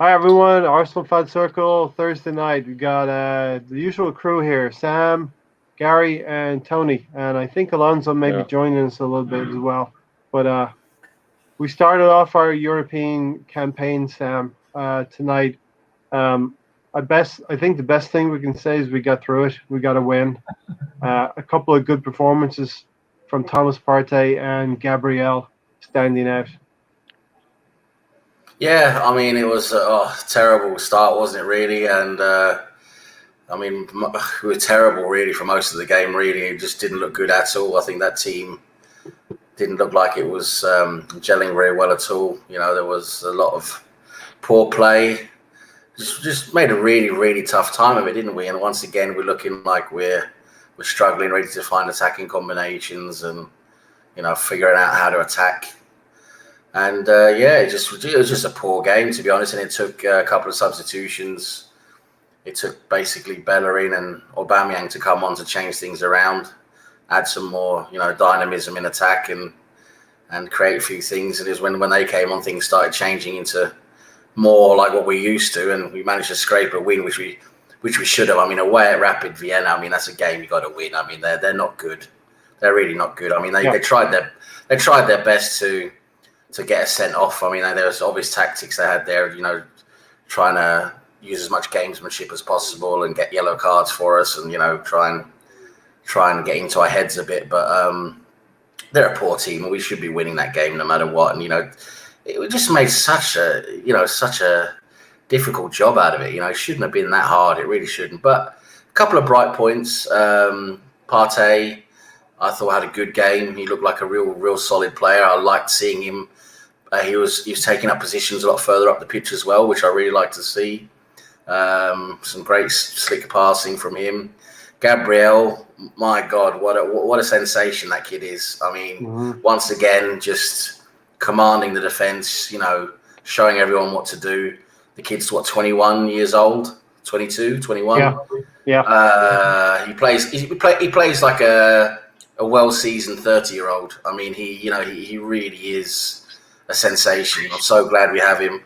Hi everyone, Arsenal Fan Circle, Thursday night. We got the usual crew here, Sam, Gary, and Tony. And I think Alonso may be Yeah. joining us a little bit as well. But we started off our European campaign, Sam, tonight. Um, I think the best thing we can say is we got through it. We got a win. A couple of good performances from Thomas Partey and Gabriel standing out. Yeah, I mean, it was a terrible start, wasn't it, really? And, I mean, we were terrible, really, for most of the game, really. It just didn't look good at all. I think that team didn't look like it was gelling very well at all. You know, there was a lot of poor play. Just made a really, really tough time of it, didn't we? And once again, we're looking like we're struggling, ready to find attacking combinations and, figuring out how to attack. And it was just a poor game, to be honest. And it took a couple of substitutions. It took basically Bellerin and Aubameyang to come on to change things around, add some more, dynamism in attack and create a few things. And it was when they came on, things started changing into more like what we're used to, and we managed to scrape a win, which we should have. I mean, away at Rapid Vienna, I mean, that's a game you got to win. I mean, they're not good. They're really not good. I mean, they tried their best to get us sent off. I mean, there was obvious tactics they had there, trying to use as much gamesmanship as possible and get yellow cards for us and, try and get into our heads a bit. But they're a poor team and we should be winning that game no matter what. And, it just made such a difficult job out of it. It shouldn't have been that hard. It really shouldn't. But a couple of bright points. Partey, I thought, had a good game. He looked like a real solid player. I liked seeing him. He was taking up positions a lot further up the pitch as well, which I really like to see. Some great slick passing from him. Gabriel, my God, what a sensation that kid is. I mean, Once again, just commanding the defense, showing everyone what to do. The kid's 21 years old, 22, 21. Yeah. He plays like a well-seasoned 30-year-old. I mean, he really is a sensation. I'm so glad we have him.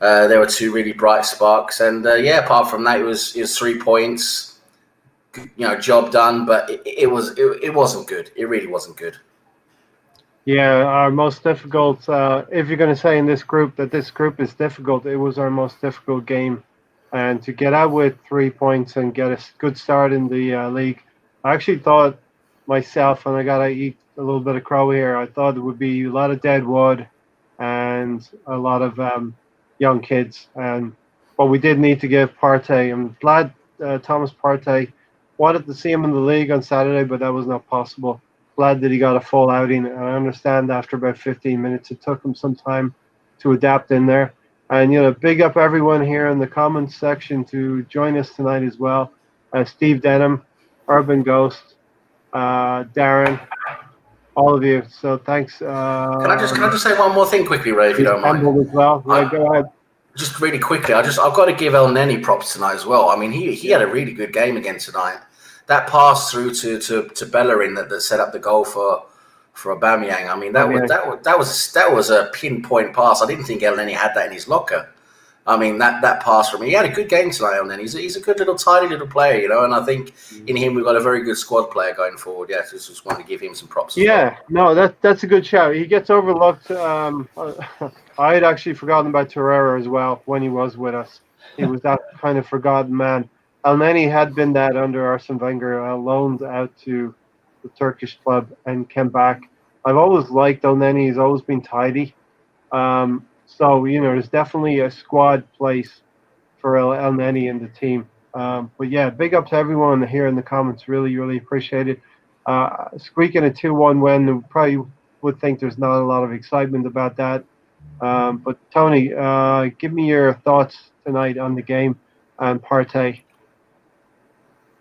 There were two really bright sparks, and apart from that, it was 3 points. Job done, but it wasn't good. It really wasn't good. Yeah, our most difficult, if you're going to say in this group that this group is difficult, it was our most difficult game. And to get out with 3 points and get a good start in the league, I actually thought myself, and I got to eat a little bit of crow here, I thought it would be a lot of dead wood and a lot of young kids. But we did need to give Partey. I'm glad Thomas Partey wanted to see him in the league on Saturday, but that was not possible. Glad that he got a full outing. I understand after about 15 minutes, it took him some time to adapt in there. And, big up everyone here in the comments section to join us tonight as well. Steve Denham, Urban Ghost, Darren, all of you. So thanks. Can I just say one more thing quickly, Ray, if you don't mind? As well. Go ahead. Just really quickly, I've got to give El Neni props tonight as well. I mean, he had a really good game again tonight. That pass through to Bellerin that set up the goal for Aubameyang. I mean, that was a pinpoint pass. I didn't think El Neni had that in his locker. I mean, that pass from him. He had a good game tonight, El Neni. He's a good little tidy little player, and I think in him we've got a very good squad player going forward. Yeah, just wanted to give him some props. That's a good shout. He gets overlooked. I had actually forgotten about Torreira as well when he was with us. He was that kind of forgotten man. El Neni had been that under Arsene Wenger, loaned out to the Turkish club and came back. I've always liked El Neni. He's always been tidy. So, there's definitely a squad place for El Neni in the team. But, yeah, big up to everyone here in the comments. Really, really appreciate it. Squeaking a 2-1 win, you probably would think there's not a lot of excitement about that. But, Tony, give me your thoughts tonight on the game and Partey.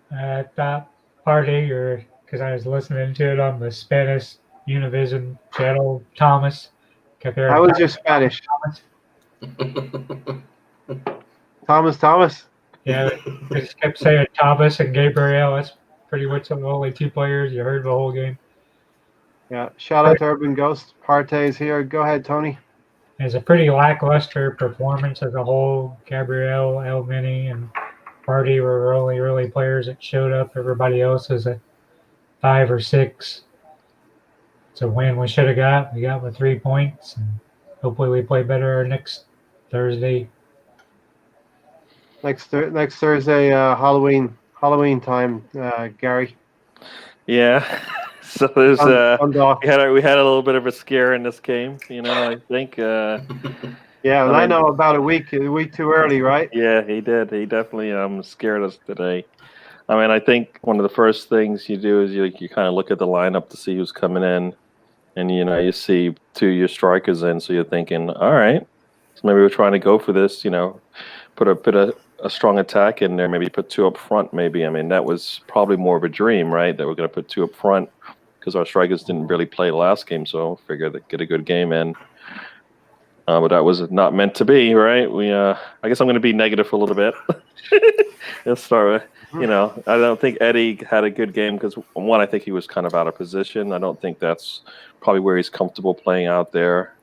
That Partey, because I was listening to it on the Spanish Univision channel, Thomas. How was your Spanish? Thomas? Yeah, they just kept saying Thomas and Gabriel. That's pretty much the only two players you heard the whole game. Yeah, shout out to Urban Ghost. Partey is here. Go ahead, Tony. It was a pretty lackluster performance as a whole. Gabriel, Elmini, and Party were only really players that showed up. Everybody else is at 5 or 6. It's a win we should have got. We got with 3 points, and hopefully we play better next Thursday. Next Thursday, Halloween time, Gary. Yeah. So there's we had a little bit of a scare in this game, I think. Yeah, I know about a week too early, right? Yeah, he did. He definitely scared us today. I mean, I think one of the first things you do is you kind of look at the lineup to see who's coming in, and you see 2 of your strikers in, so you're thinking, all right, so maybe we're trying to go for this, put a strong attack in there, maybe put 2 up front, maybe. I mean, that was probably more of a dream, right? That we're going to put 2 up front because our strikers didn't really play the last game, so figure they'd get a good game in. But that was not meant to be, right? I guess I'm going to be negative for a little bit. Let's start with, I don't think Eddie had a good game because, one, I think he was kind of out of position. I don't think that's probably where he's comfortable playing out there.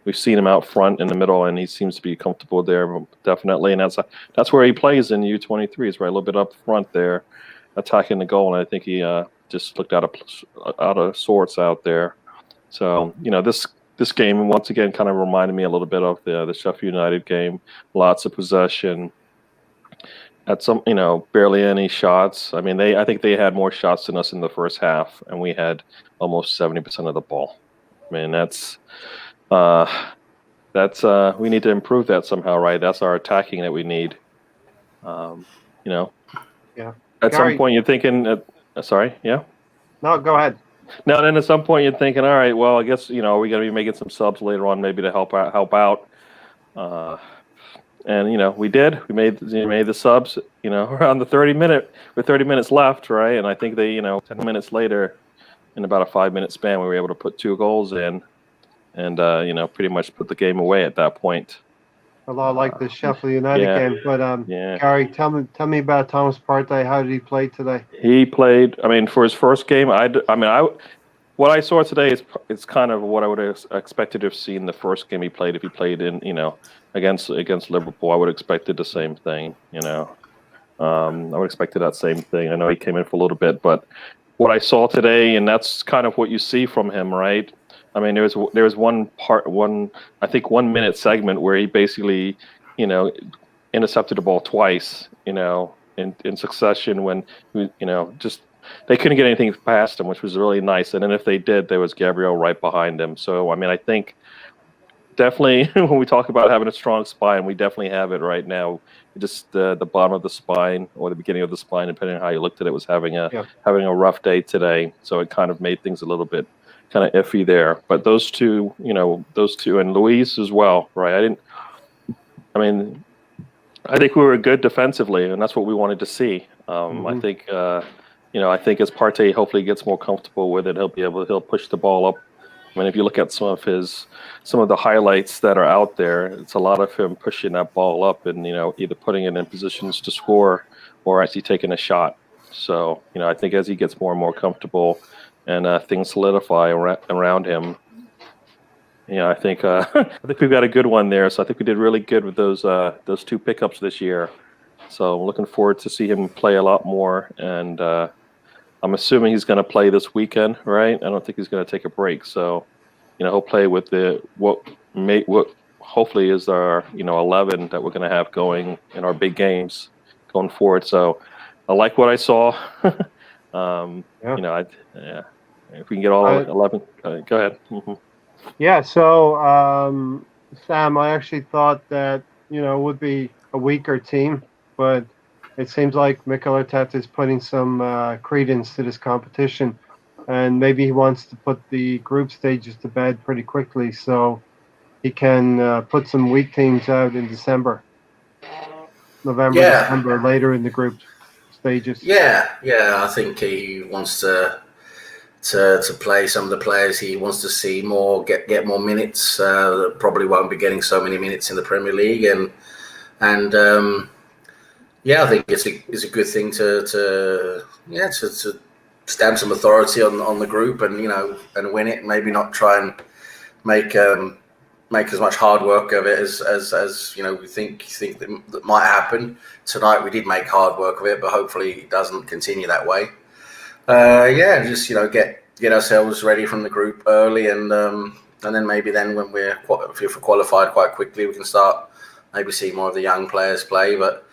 We've seen him out front in the middle, and he seems to be comfortable there, definitely. And that's where he plays in U23s, right? A little bit up front there, attacking the goal. And I think he just looked out of sorts out there. So, this game, once again, kind of reminded me a little bit of the Sheffield United game. Lots of possession. At some, barely any shots. I mean, I think they had more shots than us in the first half, and we had almost 70% of the ball. I mean, that's we need to improve that somehow, right? That's our attacking that we need. Yeah. At some point, you're thinking, sorry, yeah. No, go ahead. No, then at some point you're thinking, all right, well, I guess are we going to be making some subs later on, maybe to help out. And we did. We made the subs. Around the 30 minutes left, right? And I think they 10 minutes later, in about a 5-minute span, we were able to put 2 goals in, and pretty much put the game away at that point. A lot like the Sheffield United game, but Gary, tell me about Thomas Partey. How did he play today? He played. I mean, for his first game, what I saw today is kind of what I would have expected to have seen the first game he played. If he played in against Liverpool, I would have expected the same thing. I would have expected that same thing. I know he came in for a little bit, but what I saw today, and that's kind of what you see from him, right? I mean, there was one 1-minute segment where he basically, intercepted the ball twice, in succession when, just they couldn't get anything past him, which was really nice. And then if they did, there was Gabriel right behind him. So, I mean, I think definitely when we talk about having a strong spine, we definitely have it right now. Just the bottom of the spine or the beginning of the spine, depending on how you looked at it, was having a rough day today. So it kind of made things a little bit kind of iffy there. But those two, and Luis as well, right? I think we were good defensively, and that's what we wanted to see. I think, I think as Partey hopefully gets more comfortable with it, he'll push the ball up. I mean, if you look at some of the highlights that are out there, it's a lot of him pushing that ball up and, either putting it in positions to score or actually taking a shot. So, I think as he gets more and more comfortable and things solidify around him, I think we've got a good one there. So I think we did really good with those 2 pickups this year. So I'm looking forward to see him play a lot more. And I'm assuming he's going to play this weekend, right? I don't think he's going to take a break. So, he'll play with what hopefully is our 11 that we're going to have going in our big games going forward. So I like what I saw. If we can get all 11, go ahead. Mm-hmm. Yeah, so Sam, I actually thought that it would be a weaker team, but it seems like Mikel Arteta is putting some credence to this competition, and maybe he wants to put the group stages to bed pretty quickly so he can put some weak teams out in November, December, later in the group stages. Yeah, I think he wants to play some of the players he wants to see more, get more minutes. That probably won't be getting so many minutes in the Premier League, and I think it's a good thing to stamp some authority on the group and and win it. Maybe not try and make make as much hard work of it as you know we think that might happen tonight. We did make hard work of it, but hopefully it doesn't continue that way. Just get ourselves ready from the group early, and then maybe then when if we're qualified quite quickly, we can start maybe see more of the young players play. But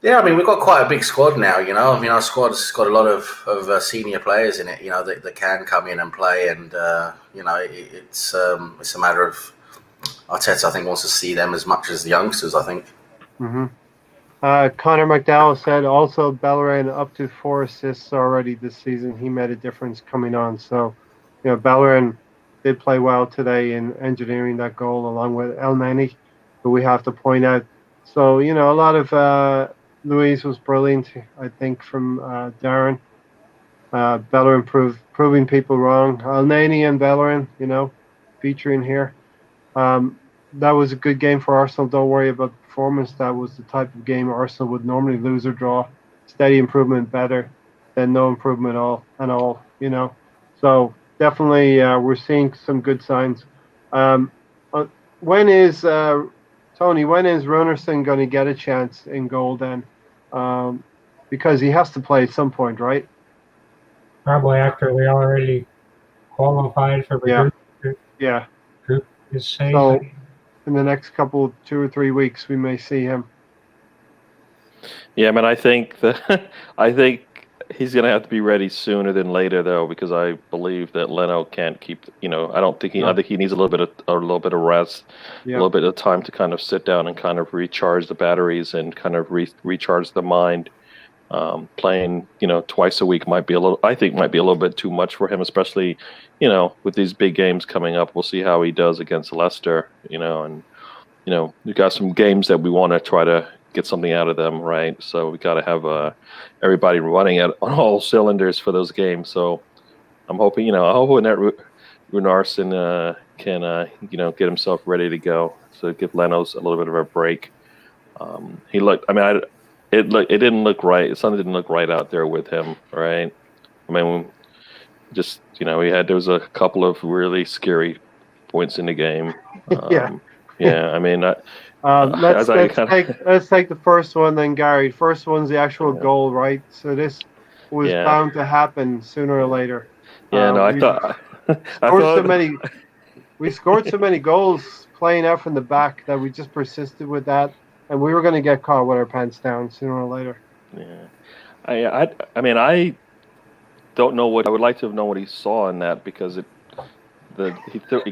yeah, I mean, we've got quite a big squad now, you know. I mean, our squad's got a lot of senior players in it, you know, that can come in and play. And, it's a matter of Arteta, I think, wants to see them as much as the youngsters, I think. Mm-hmm. Connor McDowell said also Bellerin up to 4 assists already this season. He made a difference coming on. So, you know, Bellerin did play well today in engineering that goal along with El Neni, who we have to point out. So, you know, a lot of Luis was brilliant, I think, from Darren. Bellerin proving people wrong. El Neni and Bellerin, you know, featuring here. That was a good game for Arsenal. Don't worry about the performance. That was the type of game Arsenal would normally lose or draw. Steady improvement better than no improvement at all, you know. So definitely we're seeing some good signs. When is Runerson going to get a chance in goal then? Because he has to play at some point, right? Probably after we already qualified for the group. Yeah. Group is safe. So in the next 2 or 3 weeks, we may see him. Yeah, I mean, I think he's going to have to be ready sooner than later, though, because I believe that Leno can't keep. You know, I think he needs a little bit of rest, a little bit of time to kind of sit down and kind of recharge the batteries and kind of recharge the mind. Playing, you know, twice a week might be a little bit too much for him, especially, you know, with these big games coming up. We'll see how he does against Leicester, you know, and, you know, we've got some games that we want to try to get something out of them, right? So we got to have everybody running on all cylinders for those games. So I'm hoping that Runarsson can, you know, get himself ready to go. So give Leno's a little bit of a break. It didn't look right. Something didn't look right out there with him, right? I mean, just, you know, there was a couple of really scary points in the game. I mean, let's take the first one then, Gary. First one's the actual goal, right? So this was bound to happen sooner or later. We scored so many goals playing out from the back that we just persisted with that. And we were going to get caught with our pants down sooner or later. Yeah, I mean, I don't know I would like to have known what he saw in that, because he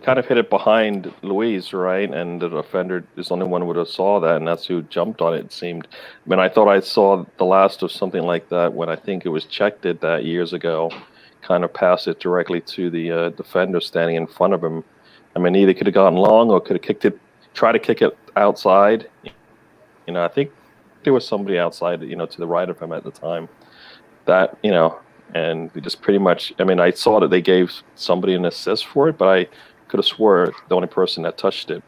kind of hit it behind Luis, right? And the defender is the only one who would have saw that, and that's who jumped on it. It seemed. I mean, I thought I saw the last of something like that when I think it was Czech did that years ago, kind of passed it directly to the defender standing in front of him. I mean, either could have gone long or could have tried to kick it outside. You know, I think there was somebody outside, you know, to the right of him at the time. That, you know, and we just pretty much, I mean, I saw that they gave somebody an assist for it, but I could have swore the only person that touched it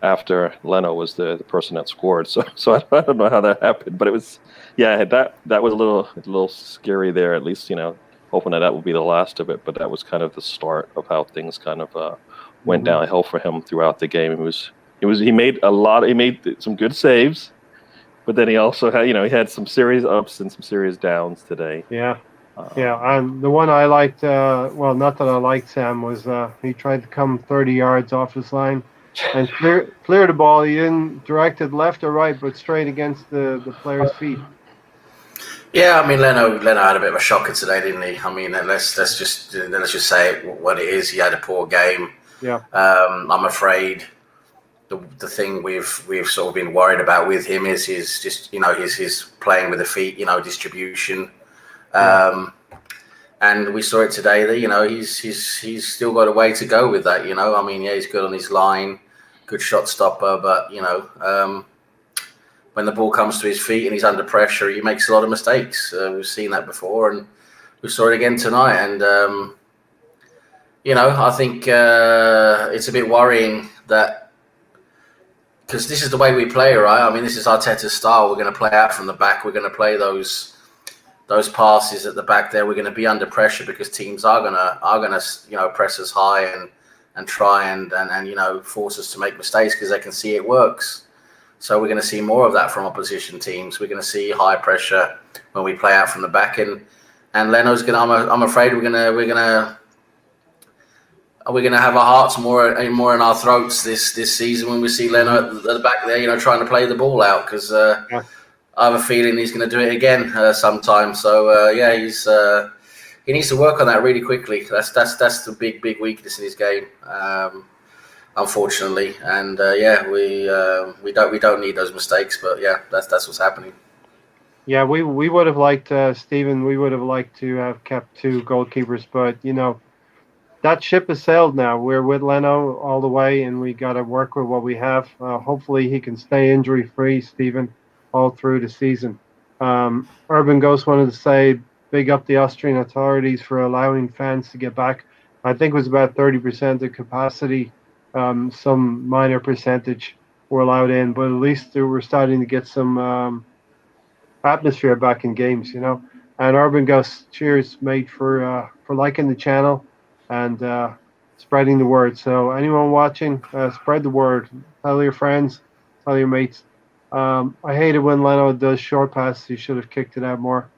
after Leno was the person that scored. So I don't know how that happened, but it was, that was a little scary there, at least, you know, hoping that would be the last of it. But that was kind of the start of how things kind of went downhill for him throughout the game. He made some good saves, but then he also had, you know, he had some serious ups and some serious downs today. And the one I liked, not that I liked, Sam, was he tried to come 30 yards off his line and clear the ball. He didn't direct it left or right, but straight against the player's feet. Yeah, I mean, Leno had a bit of a shocker today, didn't he? I mean, let's just say it what it is. He had a poor game. Yeah. I'm afraid the thing we've sort of been worried about with him is his playing with the feet, you know, distribution. And we saw it today that, you know, he's still got a way to go with that, you know. I mean, he's good on his line, good shot stopper, but, you know, when the ball comes to his feet and he's under pressure, he makes a lot of mistakes. We've seen that before, and we saw it again tonight. And, you know, I think it's a bit worrying that, because this is the way we play, right? I mean, this is Arteta's style. We're going to play out from the back. We're going to play those passes at the back there. We're going to be under pressure because teams are going to you know, press us high and try and force us to make mistakes because they can see it works. So we're going to see more of that from opposition teams. We're going to see high pressure when we play out from the back, and Leno's going to. I'm afraid we're going to have our hearts more in our throats this season when we see Leno at the back there, trying to play the ball out, because I have a feeling he's going to do it again sometime. So he needs to work on that really quickly. That's the big weakness in his game, unfortunately. And we don't need those mistakes, but that's what's happening. Yeah, we would have liked Stephen. We would have liked to have kept 2 goalkeepers, but that ship has sailed now. We're with Leno all the way, and we got to work with what we have. Hopefully, he can stay injury-free, Stephen, all through the season. Urban Ghost wanted to say, big up the Austrian authorities for allowing fans to get back. I think it was about 30% of capacity. Some minor percentage were allowed in, but at least we're starting to get some atmosphere back in games, And Urban Ghost, cheers, mate, for liking the channel and spreading the word. So anyone watching, spread the word. Tell your friends, tell your mates. I hate it when Leno does short passes. He should have kicked it out more.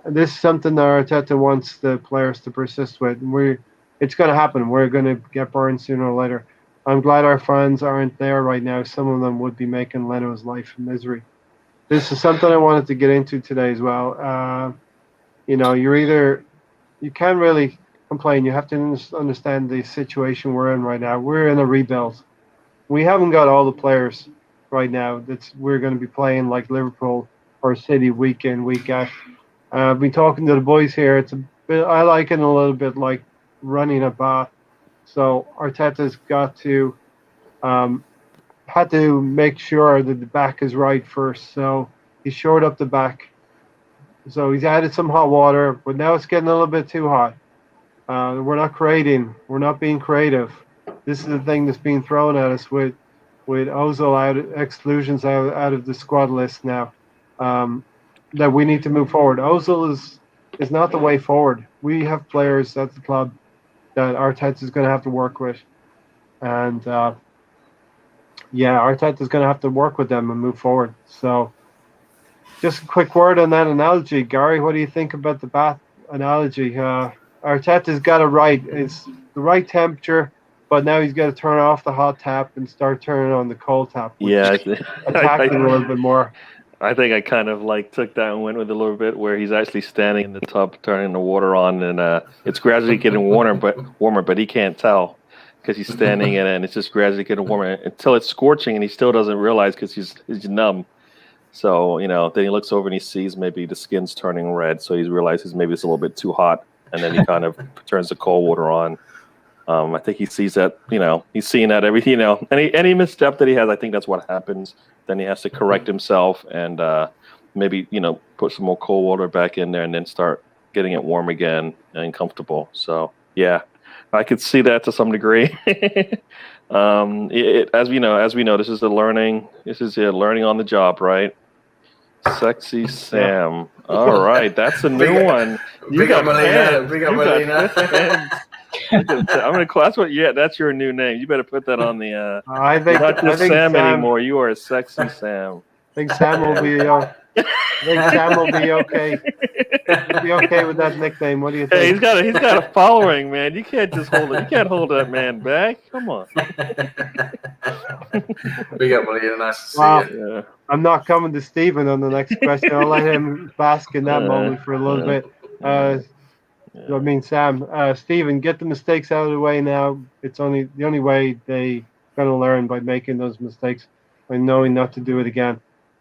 This is something that Arteta wants the players to persist with. It's going to happen. We're going to get burned sooner or later. I'm glad our fans aren't there right now. Some of them would be making Leno's life a misery. This is something I wanted to get into today as well. You can't really complain. You have to understand the situation we're in right now. We're in a rebuild. We haven't got all the players right now we're going to be playing like Liverpool or City week in, week out. I've been talking to the boys here. It's a bit. I like it a little bit like running a bath. So Arteta's got to had to make sure that the back is right first. So he shored up the back. So he's added some hot water, but now it's getting a little bit too hot. We're not creating. We're not being creative. This is the thing that's being thrown at us with Ozil exclusions out of the squad list now. That we need to move forward. Ozil is not the way forward. We have players at the club that Arteta is going to have to work with, and Arteta is going to have to work with them and move forward. So, just a quick word on that analogy, Gary. What do you think about the bath analogy? Arteta's got it right. It's the right temperature, but now he's got to turn off the hot tap and start turning on the cold tap. Attacking a little bit more. I think I kind of took that and went with a little bit where he's actually standing in the tub, turning the water on, and it's gradually getting warmer, but he can't tell because he's standing in it, and it's just gradually getting warmer until it's scorching, and he still doesn't realize because he's numb. So then he looks over and he sees maybe the skin's turning red, so he realizes maybe it's a little bit too hot, and then he kind of turns the cold water on. I think he sees that, he's seeing that any misstep that he has, I think that's what happens. Then he has to correct himself and maybe, put some more cold water back in there and then start getting it warm again and comfortable. So, yeah, I could see that to some degree. As we know, this is learning on the job, right? Sexy Sam. All right, that's a new one. Big up Melina. I'm gonna class what. Yeah, that's your new name. You better put that on the. I think not just Sam Sam anymore. You are a sexy Sam. I think Sam will be. Sam will be okay. He'll be okay with that nickname. What do you think? Hey, he's got a following, man. You can't just hold it. You can't hold that man back. Come on. Big up, Melina. Nice to see you. Yeah. I'm not coming to Stephen on the next question. I'll let him bask in that moment for a little bit. Sam, Stephen, get the mistakes out of the way now. It's the only way they're going to learn by making those mistakes and knowing not to do it again.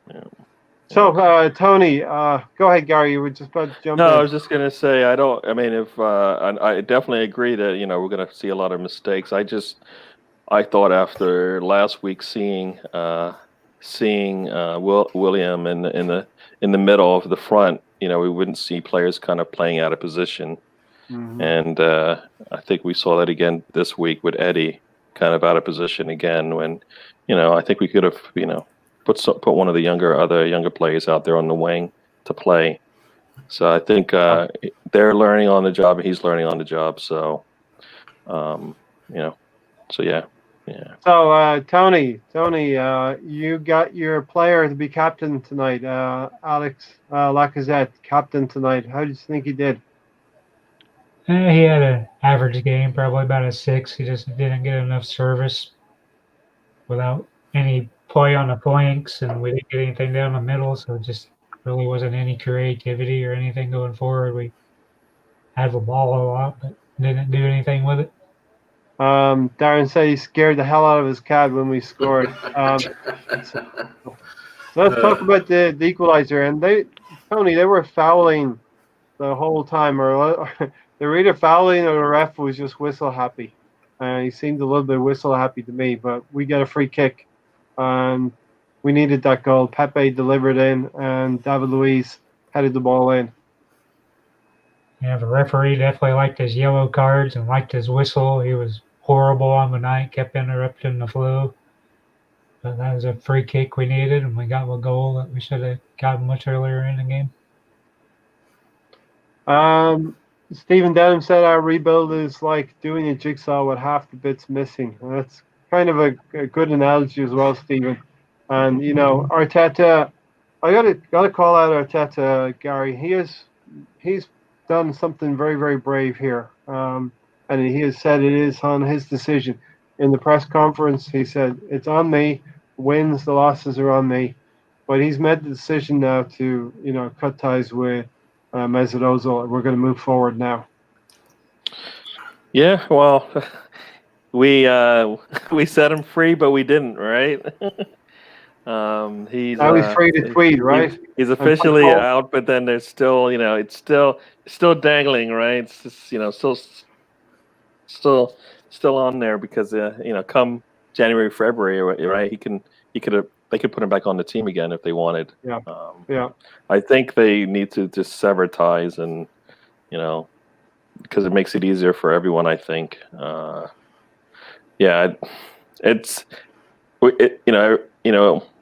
Yeah. So, Tony, go ahead, Gary. You were just about to jump in. No, I was just going to say, I definitely agree that, we're going to see a lot of mistakes. I thought after last week seeing William in the middle of the front, we wouldn't see players kind of playing out of position. Mm-hmm. And I think we saw that again this week with Eddie kind of out of position again when, I think we could have, put one of the younger players out there on the wing to play. So I think they're learning on the job and he's learning on the job. So, So yeah. So Tony, you got your player to be captain tonight. Alex Lacazette, captain tonight. How do you think he did? He had an average game, probably about a 6. He just didn't get enough service without any play on the flanks, and we didn't get anything down the middle, so it just really wasn't any creativity or anything going forward. We had the ball a lot, but didn't do anything with it. Darren said he scared the hell out of his cat when we scored. Let's talk about the equalizer. And Tony, they were fouling the whole time, or they were either fouling or the ref was just whistle happy. He seemed a little bit whistle happy to me, but we got a free kick, and we needed that goal. Pepe delivered in, and David Luiz headed the ball in. Yeah, the referee definitely liked his yellow cards and liked his whistle. He was horrible on the night, kept interrupting the flow. But that was a free kick we needed, and we got a goal that we should have gotten much earlier in the game. Stephen Denham said our rebuild is like doing a jigsaw with half the bits missing. And that's kind of a good analogy as well, Stephen. And Arteta, I gotta call out Arteta, Gary. He's done something very, very brave here, and he has said it is on his decision. In the press conference, he said it's on me. Wins, the losses are on me. But he's made the decision now to cut ties with Mesut Ozil. We're going to move forward now. Yeah, well, we set him free, but we didn't, right? He's free to tweet, right? He's officially out, but then there's still, it's still dangling, right? It's just, still on there because come January, February, right? They could put him back on the team again if they wanted. Yeah. I think they need to just sever ties, and because it makes it easier for everyone. I think. It's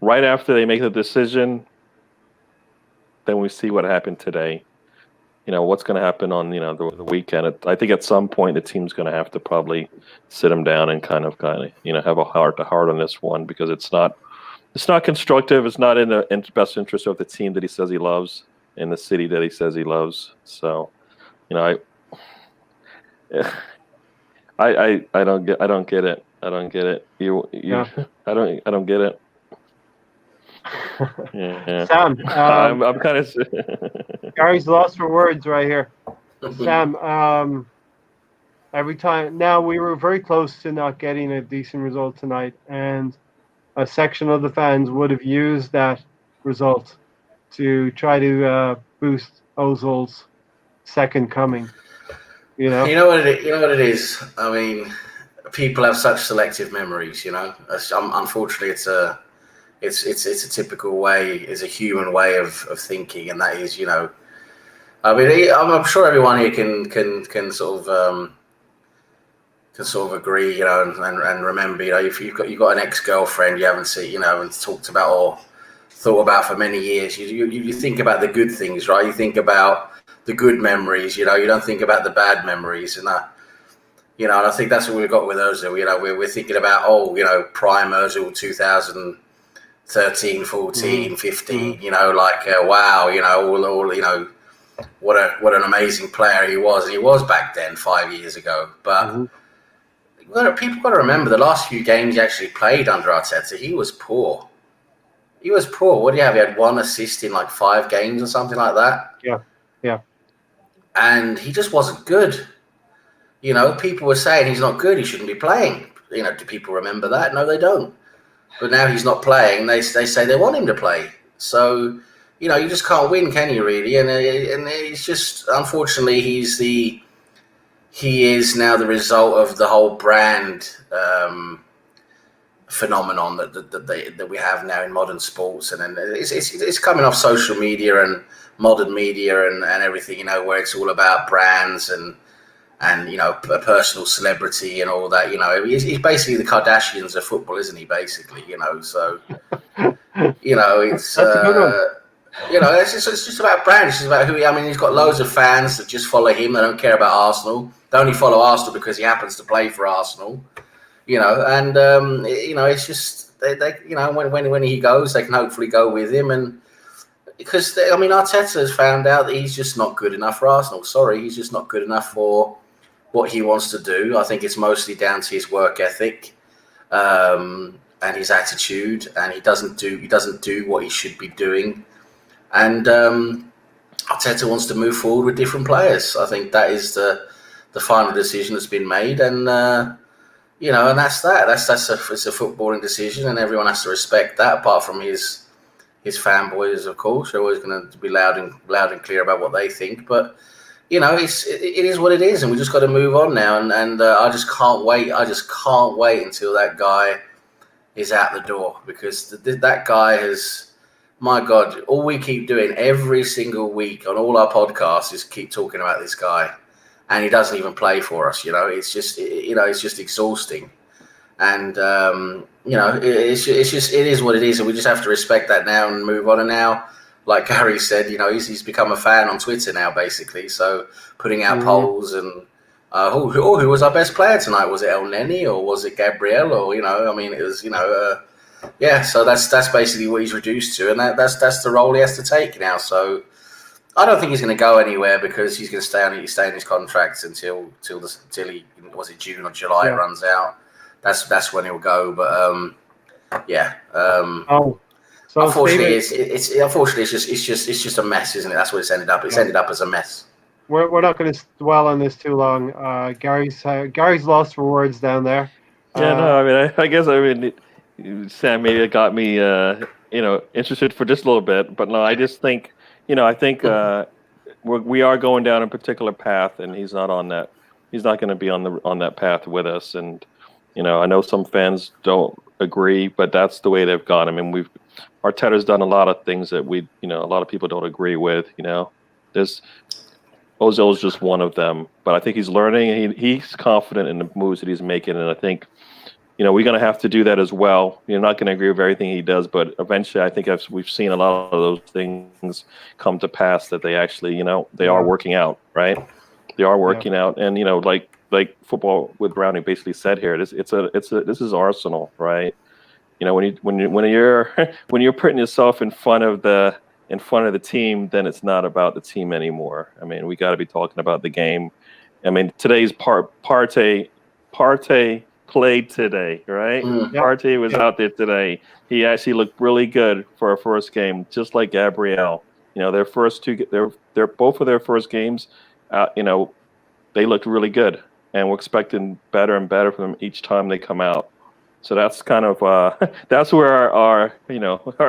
right after they make the decision, then we see what happened today. What's going to happen on the weekend. I think at some point the team's going to have to probably sit him down and kind of have a heart-to-heart on this one, because it's not constructive. It's not in the best interest of the team that he says he loves and the city that he says he loves. So, I don't get it. I don't get it. I don't get it. Yeah. Sam, I'm kind of. Gary's lost for words right here. Sam, every time now we were very close to not getting a decent result tonight, and a section of the fans would have used that result to try to boost Ozil's second coming. You know what it is. I mean, people have such selective memories. Unfortunately, it's a typical way, it's a human way of thinking, and that is, I mean, I'm sure everyone here can sort of agree, and remember, if you've got an ex-girlfriend you haven't seen, haven't talked about or thought about for many years, you think about the good things, right? You think about the good memories, you don't think about the bad memories, and and I think that's what we've got with Ozil. We're thinking about prime Ozil 2013, 14, 15. Wow, what an amazing player he was, and he was back then 5 years ago. But people got to remember the last few games he actually played under Arteta, he was poor. What do you have? He had 1 assist in like 5 games or something like that. Yeah. And he just wasn't good. People were saying he's not good, he shouldn't be playing. Do people remember that? No, they don't. But now he's not playing. They say they want him to play. So, you just can't win, can you, really? And it's just, unfortunately, he is now the result of the whole brand phenomenon that we have now in modern sports. And then it's coming off social media and modern media and everything, where it's all about brands and a personal celebrity and all that. He's basically the Kardashians of football, isn't he? Basically, so it's it's just about brand. It's just about who. He's got loads of fans that just follow him. They don't care about Arsenal. They only follow Arsenal because he happens to play for Arsenal. and it's just they when he goes, they can hopefully go with him, and because Arteta has found out that he's just not good enough for Arsenal. Sorry, he's just not good enough for what he wants to do. I think it's mostly down to his work ethic and his attitude, and he doesn't do what he should be doing. And Arteta wants to move forward with different players. I think that is the final decision that's been made, and and that's that. It's a footballing decision, and everyone has to respect that. Apart from his fanboys, of course, are always going to be loud and clear about what they think. But it is what it is, and we just got to move on now. And I just can't wait. I just can't wait until that guy is out the door, because that guy has. My God, all we keep doing every single week on all our podcasts is keep talking about this guy, and he doesn't even play for us. It's just exhausting, and it is what it is, and we just have to respect that now and move on. And now, like Gary said, he's become a fan on Twitter now, basically. So putting out polls and who was our best player tonight? Was it El Neni or was it Gabriel? Or it was yeah. So that's basically what he's reduced to, and that's the role he has to take now. So I don't think he's going to go anywhere, because he's going to stay in his contract until he, was it June or July, it runs out. That's when he'll go. But so unfortunately, it's just a mess, isn't it? That's what it's ended up. It's ended up as a mess. We're not going to dwell on this too long. Gary's lost for words down there. I guess Sam maybe got me interested for just a little bit, but no, I just think I think we are going down a particular path, and he's not on that. He's not going to be on that path with us, and I know some fans don't agree, but that's the way they've gone. I mean, Arteta's done a lot of things that a lot of people don't agree with. There's Ozil's just one of them, but I think he's learning, and he's confident in the moves that he's making, and I think we're going to have to do that as well. You're not going to agree with everything he does, but eventually I think we've seen a lot of those things come to pass, that they actually, they are working out, right? They are working out, and like football with Browning basically said here, this is Arsenal, right? When you're putting yourself in front of the team, then it's not about the team anymore. I mean, we got to be talking about the game. I mean, today's Partey played today, right? Partey was out there today. He actually looked really good for a first game, just like Gabriel. Their first they're both of their first games. They looked really good, and we're expecting better and better from them each time they come out. So that's kind of that's where our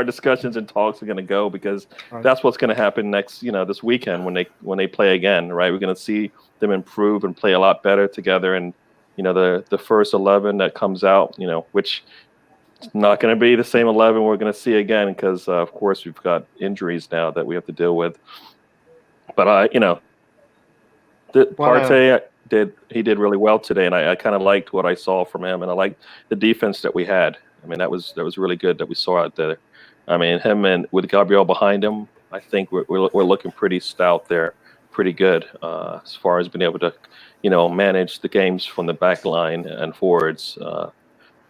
discussions and talks are going to go, because that's what's going to happen next this weekend when they play again, right? We're going to see them improve and play a lot better together, and the first 11 that comes out, which is not going to be the same 11 we're going to see again, because of course we've got injuries now that we have to deal with. But Partey did really well today, and I kind of liked what I saw from him, and I liked the defense that we had. I mean, that was really good that we saw out there. I mean, him and with Gabriel behind him, I think we're looking pretty stout there, pretty good as far as being able to manage the games from the back line and forwards.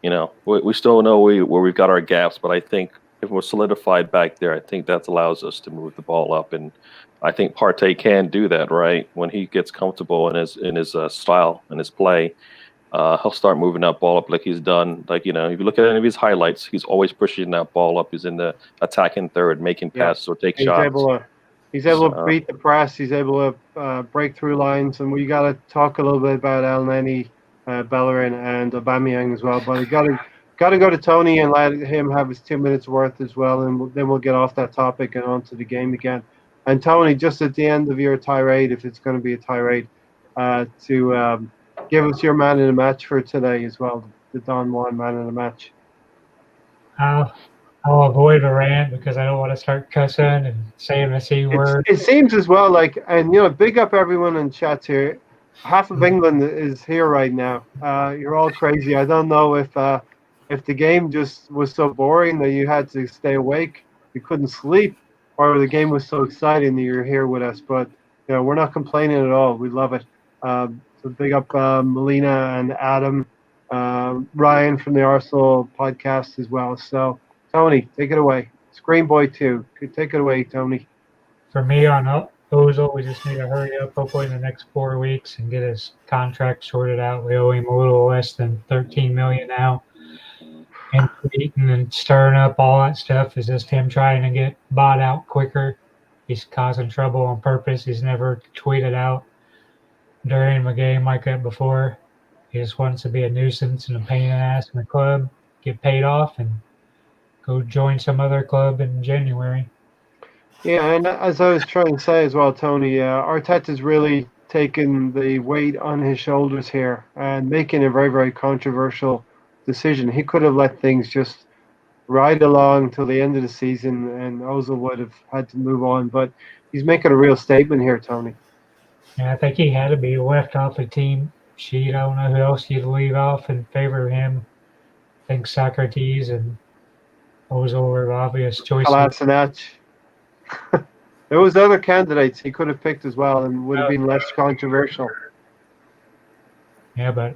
We still know where we've got our gaps, but I think if we're solidified back there, I think that allows us to move the ball up, and I think Partey can do that, right? When he gets comfortable in his style and his play, he'll start moving that ball up like he's done. Like, if you look at any of his highlights, he's always pushing that ball up. He's in the attacking third, making passes or take shots. He's able to beat the press. He's able to break through lines. And we got to talk a little bit about El Neni, Bellerin, and Aubameyang as well. But we got to go to Tony and let him have his 2 minutes worth as well, and then we'll get off that topic and onto the game again. And Tony, just at the end of your tirade, if it's going to be a tirade, to give us your man in the match for today as well, the Don Juan man in the match. I'll avoid a rant because I don't want to start cussing and saying the C word. It seems as well big up everyone in chat here. Half of England is here right now. You're all crazy. I don't know if the game just was so boring that you had to stay awake, you couldn't sleep, or the game was so exciting that you're here with us. But we're not complaining at all. We love it. So big up Melina and Adam Ryan from the Arsenal podcast as well. So, Tony, take it away. Screen Boy 2. Take it away, Tony. For me on Ozil, we just need to hurry up, hopefully in the next 4 weeks, and get his contract sorted out. We owe him a little less than 13 million now. And tweeting and stirring up all that stuff is just him trying to get bought out quicker. He's causing trouble on purpose. He's never tweeted out during a game like that before. He just wants to be a nuisance and a pain in the ass in the club, get paid off, and go join some other club in January. Yeah, and as I was trying to say as well, Tony, Arteta's really taken the weight on his shoulders here and making a very, very controversial decision. He could have let things just ride along till the end of the season and Ozil would have had to move on, but he's making a real statement here, Tony. Yeah, I think he had to be left off the team sheet. I don't know who else you'd leave off in favor of him. I think Socrates and Ozil were obvious choices. Kolasinac. There was other candidates he could have picked as well and would have been less controversial. Yeah, but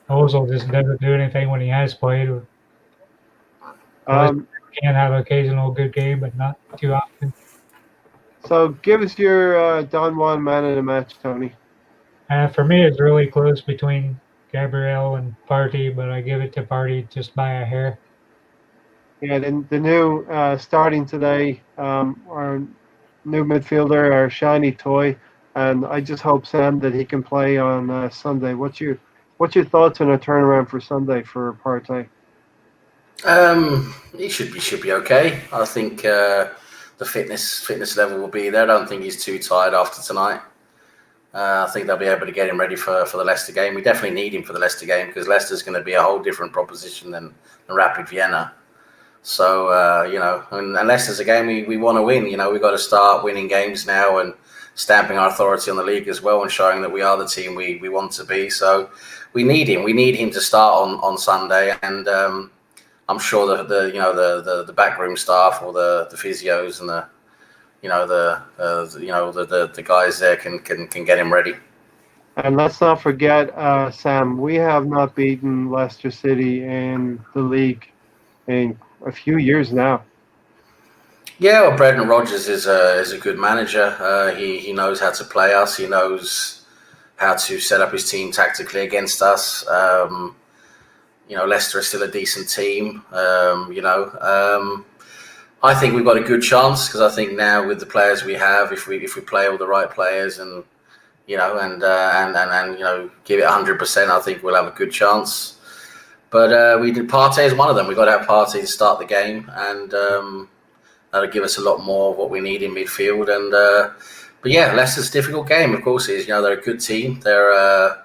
Ozil just doesn't do anything when he has played. Can have an occasional good game, but not too often. So give us your Don Juan man of the match, Tony. For me, it's really close between Gabriel and Partey, but I give it to Partey just by a hair. Yeah, the new starting today, our new midfielder, our shiny toy, and I just hope, Sam, that he can play on Sunday. What's your thoughts on a turnaround for Sunday for Partey? He should be okay. I think the fitness level will be there. I don't think he's too tired after tonight. I think they'll be able to get him ready for the Leicester game. We definitely need him for the Leicester game because Leicester's going to be a whole different proposition than Rapid Vienna. So, and Leicester's a game we want to win. We've got to start winning games now and stamping our authority on the league as well and showing that we are the team we want to be. So we need him. We need him to start on Sunday. And I'm sure that the backroom staff or the physios and the guys there can get him ready. And let's not forget, Sam, we have not beaten Leicester City in the league in a few years now. Yeah, well, Brendan Rodgers is a good manager. He knows how to play us. He knows how to set up his team tactically against us. Leicester is still a decent team. I think we've got a good chance because I think now with the players we have, if we play all the right players and give it 100%, I think we'll have a good chance. But Partey is one of them. We've got to have Partey to start the game, and that'll give us a lot more of what we need in midfield. And but yeah, Leicester's a difficult game. Of course, it is. They're a good team. They're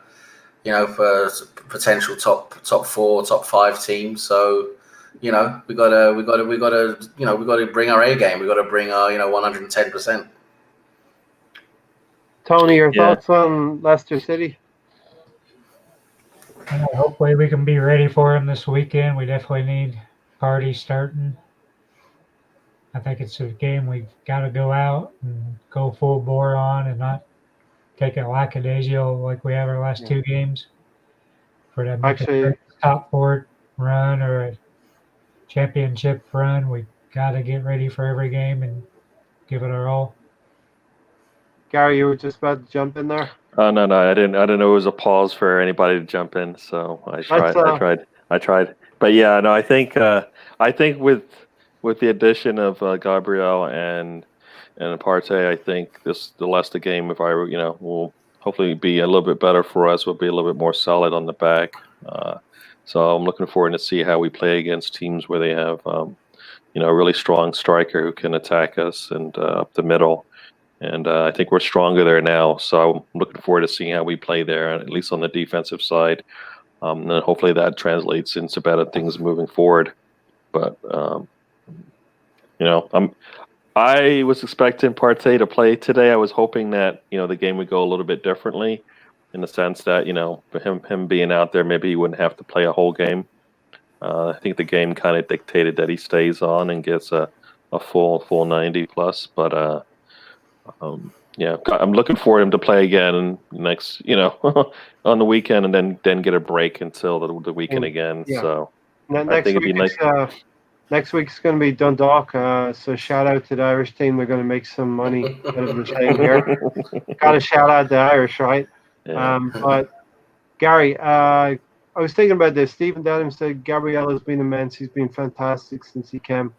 potential top 4, top 5 team. So we got to bring our A game. We got to bring our 110%. Tony, your thoughts on Leicester City? Hopefully we can be ready for him this weekend. We definitely need Partey starting. I think it's a game we've got to go out and go full bore on and not take it lackadaisical like we have our last 2 games. For that top 4 run or a championship run, we got to get ready for every game and give it our all. Gary, you were just about to jump in there. Oh no, I didn't know it was a pause for anybody to jump in, so I tried. But yeah, no, I think with the addition of Gabriel and Partey, I think the Leicester game, will hopefully be a little bit better for us. We'll be a little bit more solid on the back. So I'm looking forward to see how we play against teams where they have a really strong striker who can attack us and up the middle. And I think we're stronger there now. So I'm looking forward to seeing how we play there, at least on the defensive side. And hopefully that translates into better things moving forward. But, I was expecting Partey to play today. I was hoping that, the game would go a little bit differently in the sense that, him being out there, maybe he wouldn't have to play a whole game. I think the game kind of dictated that he stays on and gets a full 90 plus. But, Yeah, I'm looking for him to play again next, on the weekend, and then get a break until the weekend again. Yeah. So I Next think it'd be week nice. next week's going to be Dundalk. So shout out to the Irish team. They're going to make some money out of the thing here. Got to shout out the Irish, right? Yeah. But Gary, I was thinking about this. Stephen Denham said Gabriel has been immense. He's been fantastic since he came.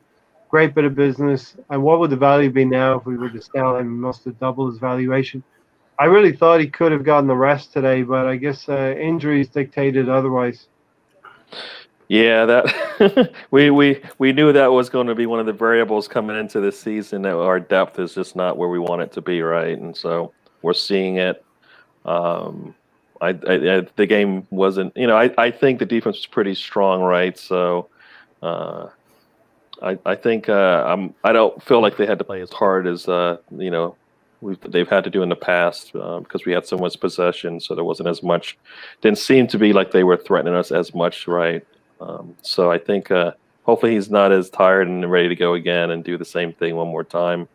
Great bit of business. And what would the value be now if we were to sell him? Must have doubled his valuation. I really thought he could have gotten the rest today, but I guess injuries dictated otherwise. Yeah, that we knew that was going to be one of the variables coming into this season, that our depth is just not where we want it to be, right? And so we're seeing it. The game wasn't, I think the defense was pretty strong, right? So I think I don't feel like they had to play as hard as they've had to do in the past, because we had so much possession, so there wasn't as much. Didn't seem to be like they were threatening us as much, right? So I think hopefully he's not as tired and ready to go again and do the same thing one more time.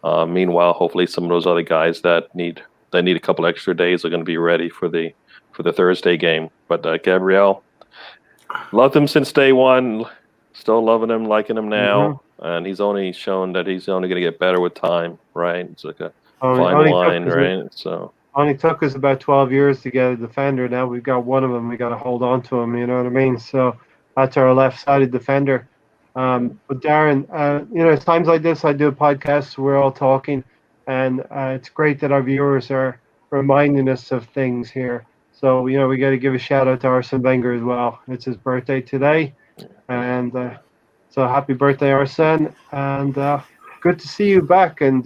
Meanwhile, hopefully some of those other guys that need a couple extra days are going to be ready for the Thursday game. But Gabriel, loved him since day one. Still loving him, liking him now, and he's only shown that he's only going to get better with time, right? It's like a fine line, right? So only took us about 12 years to get a defender. Now we've got one of them. We got to hold on to him. You know what I mean? So that's our left-sided defender. But Darren, it's times like this I do a podcast. We're all talking, and it's great that our viewers are reminding us of things here. So we got to give a shout out to Arsene Wenger as well. It's his birthday today. And so happy birthday, Arsene, and good to see you back. And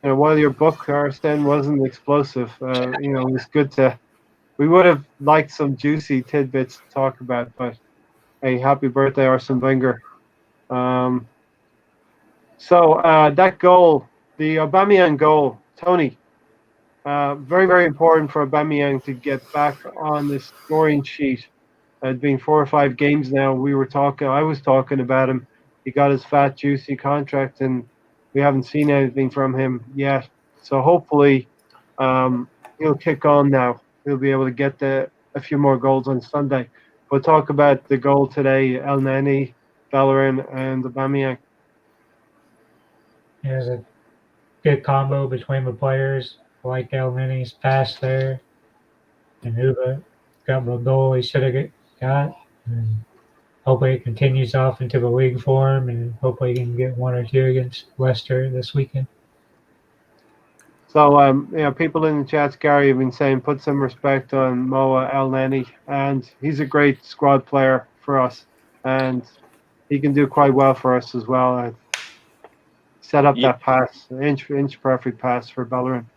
while your book, Arsene, wasn't explosive, it was good we would have liked some juicy tidbits to talk about, but hey, happy birthday, Arsene Wenger. So that goal, the Aubameyang goal, Tony, very, very important for Aubameyang to get back on the scoring sheet. It's been 4 or 5 games now. I was talking about him. He got his fat, juicy contract, and we haven't seen anything from him yet. So hopefully he'll kick on now. He'll be able to get a few more goals on Sunday. We'll talk about the goal today, El Neni, Bellerin, and Aubameyang. There's a good combo between the players. I like El Neni's pass there. And Uba got the goal he should have got. And hopefully it continues off into the league form, and hopefully he can get 1 or 2 against Leicester this weekend. So, people in the chats, Gary, have been saying put some respect on Moa El Neni, and he's a great squad player for us, and he can do quite well for us as well. Set up that pass, inch perfect pass for Bellerin.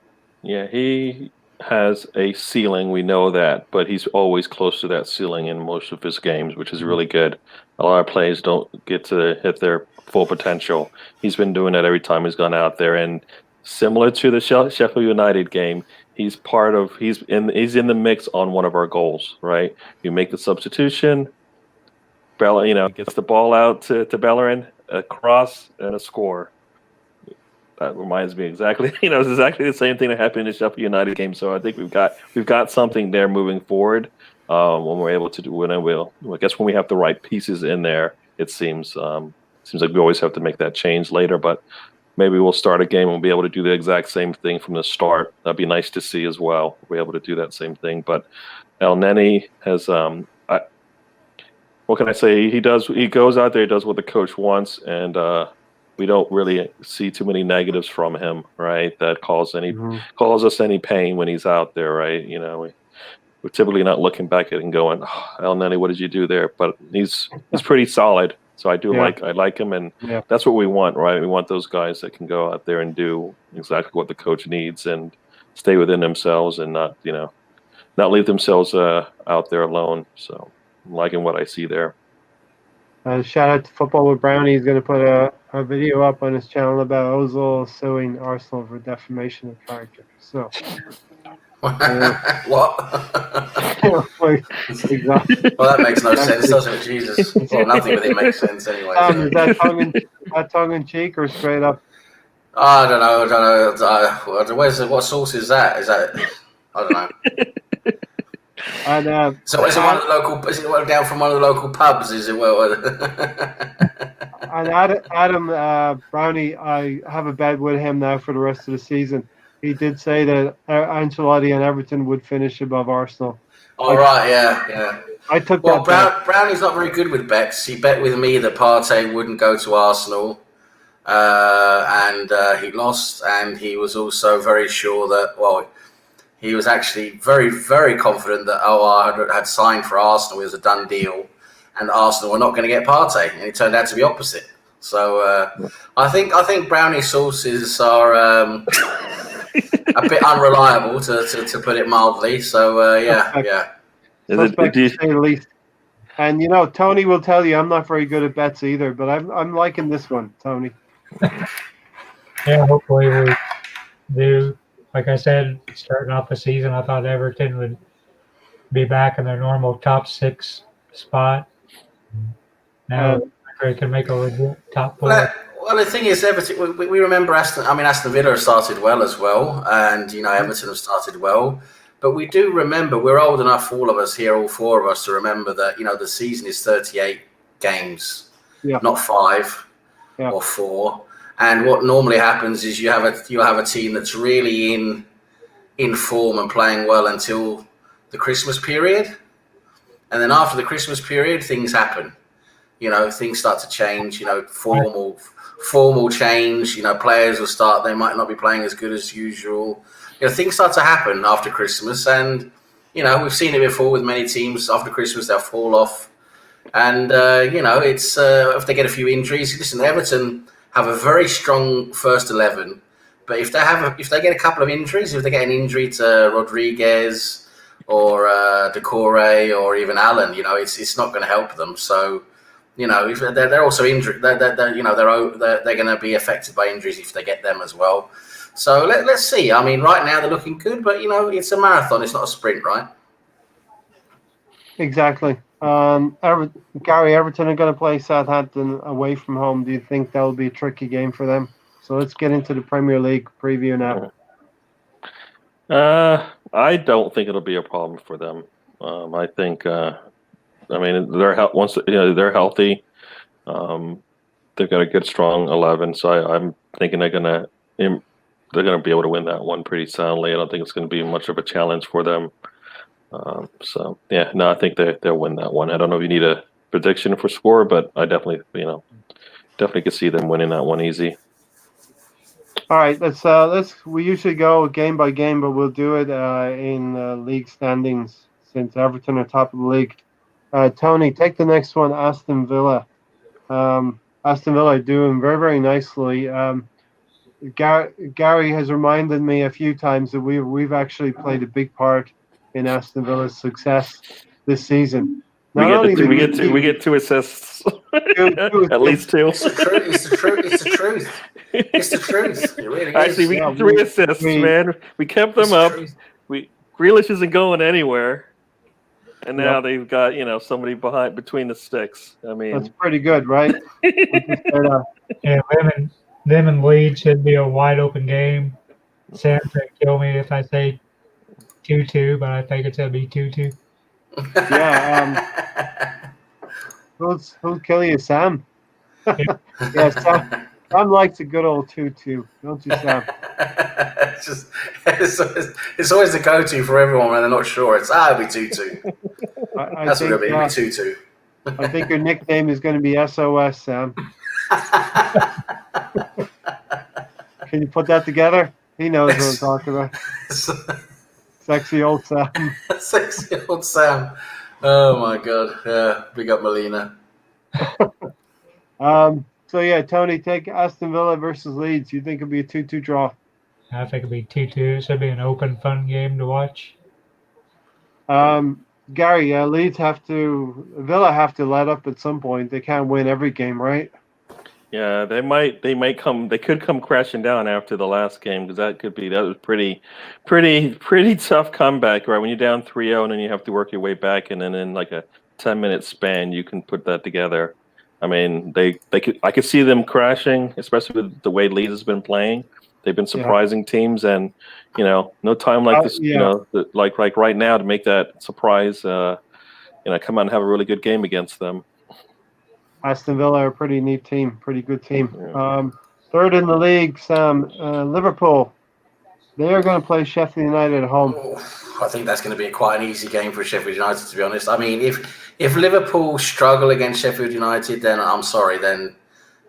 Yeah, he has a ceiling, we know that, but he's always close to that ceiling in most of his games, which is really good. A lot of players don't get to hit their full potential. He's been doing that every time he's gone out there, and similar to the Sheffield United game, he's in the mix on one of our goals, right? You make the substitution, gets the ball out to Bellerin, a cross and a score. That reminds me exactly, it's exactly the same thing that happened in the Sheffield United game. So I think we've got something there moving forward when we're able to do it. I guess when we have the right pieces in there, it seems like we always have to make that change later. But maybe we'll start a game and we'll be able to do the exact same thing from the start. That'd be nice to see as well. We're able to do that same thing. But El Neni has, what can I say? He goes out there, he does what the coach wants, and we don't really see too many negatives from him, right? That cause us any pain when he's out there, right? We're typically not looking back at it and going, oh, El Neni, what did you do there? But he's pretty solid. So I like him, and that's what we want, right? We want those guys that can go out there and do exactly what the coach needs and stay within themselves and not leave themselves out there alone. So I'm liking what I see there. Shout out to Football with Brownie. He's going to put a video up on his channel about Ozil suing Arsenal for defamation of character. So, what? Exactly. Well, that makes no sense, doesn't it? Jesus. Well, nothing with it makes sense anyway. Is that tongue in cheek or straight up? I don't know. What sauce is that? Is that? I don't know. And So is it one of the local? Is it down from one of the local pubs? Is it well? and Adam Brownie, I have a bet with him now for the rest of the season. He did say that Ancelotti and Everton would finish above Arsenal. All right, yeah. I took Well, that bet. Brownie's not very good with bets. He bet with me that Partey wouldn't go to Arsenal, and he lost. And he was also very sure that, well, he was actually very, very confident that OR had signed for Arsenal. It was a done deal, and Arsenal were not going to get Partey, and it turned out to be opposite. So I think Brownie sources are a bit unreliable, to put it mildly. So yeah. Suspect to say the least. And Tony will tell you I'm not very good at bets either, but I'm liking this one, Tony. Yeah, hopefully we do. Like I said, starting off the season, I thought Everton would be back in their normal top 6 spot. Now they can make a legit top 4. Well, the thing is, Everton. We remember Aston Villa started well as well, and Everton have started well. But we do remember, we're old enough, all of us here, all 4 of us, to remember that the season is 38 games, not 5 or 4. And what normally happens is you have a team that's really in form and playing well until the Christmas period, and then after the Christmas period, things happen. Things start to change. Formal change. Players will start. They might not be playing as good as usual. Things start to happen after Christmas, and we've seen it before with many teams. After Christmas, they'll fall off, and it's if they get a few injuries. Listen, Everton have a very strong first 11, but if they get a couple of injuries, if they get an injury to Rodriguez or Decore or even Allen, it's not going to help them. So, if they're also injured, they're going to be affected by injuries if they get them as well. So let's see. I mean, right now they're looking good, but it's a marathon. It's not a sprint, right? Exactly. Gary, Everton are going to play Southampton away from home. Do you think that'll be a tricky game for them? So let's get into the Premier League preview now. I don't think it'll be a problem for them. I think, once they're healthy, they've got a good, strong 11. So I'm thinking they're gonna be able to win that one pretty soundly. I don't think it's going to be much of a challenge for them. I think they'll win that one. I don't know if you need a prediction for score, but I definitely could see them winning that one easy. All right, we usually go game by game, but we'll do it in league standings since Everton are top of the league. Tony, take the next one, Aston Villa. Aston Villa are doing very, very nicely. Gary has reminded me a few times that we've actually played a big part in Aston Villa's success this season. We get 2 assists, at least 2. It's the truth. It's the truth. It really is. Actually, we got 3 assists, man. We kept them up. Grealish isn't going anywhere, and now they've got somebody between the sticks. I mean, that's pretty good, right? Yeah, them and Leeds should be a wide open game. Sam can kill me if I say 2-2, but I think it's going to be 2-2. Yeah. Who'll kill you, Sam? Yeah, Sam likes a good old 2-2, don't you, Sam? It's always the go-to for everyone when they're not sure. It'll be 2-2. That's what it'll be. It'll be 2-2. I think your nickname is going to be SOS, Sam. Can you put that together? He knows what I'm talking about. Sexy old Sam. Sexy old Sam. Oh my God. Yeah, big up Molina. Tony, take Aston Villa versus Leeds. You think it'll be a 2-2 draw? I think it'll be 2-2. It should be an open, fun game to watch. Gary, Villa have to let up at some point. They can't win every game, right? Yeah, they could come crashing down after the last game, because that was pretty tough comeback, right? When you're down 3-0 and then you have to work your way back, and then in like a 10-minute span you can put that together. I mean, I could see them crashing, especially with the way Leeds has been playing. They've been surprising teams, and no time like this, like right now to make that surprise. Come out and have a really good game against them. Aston Villa are a pretty neat team, pretty good team. Yeah. Third in the league, Sam, Liverpool. They are going to play Sheffield United at home. I think that's going to be quite an easy game for Sheffield United, to be honest. I mean, if Liverpool struggle against Sheffield United, then I'm sorry, then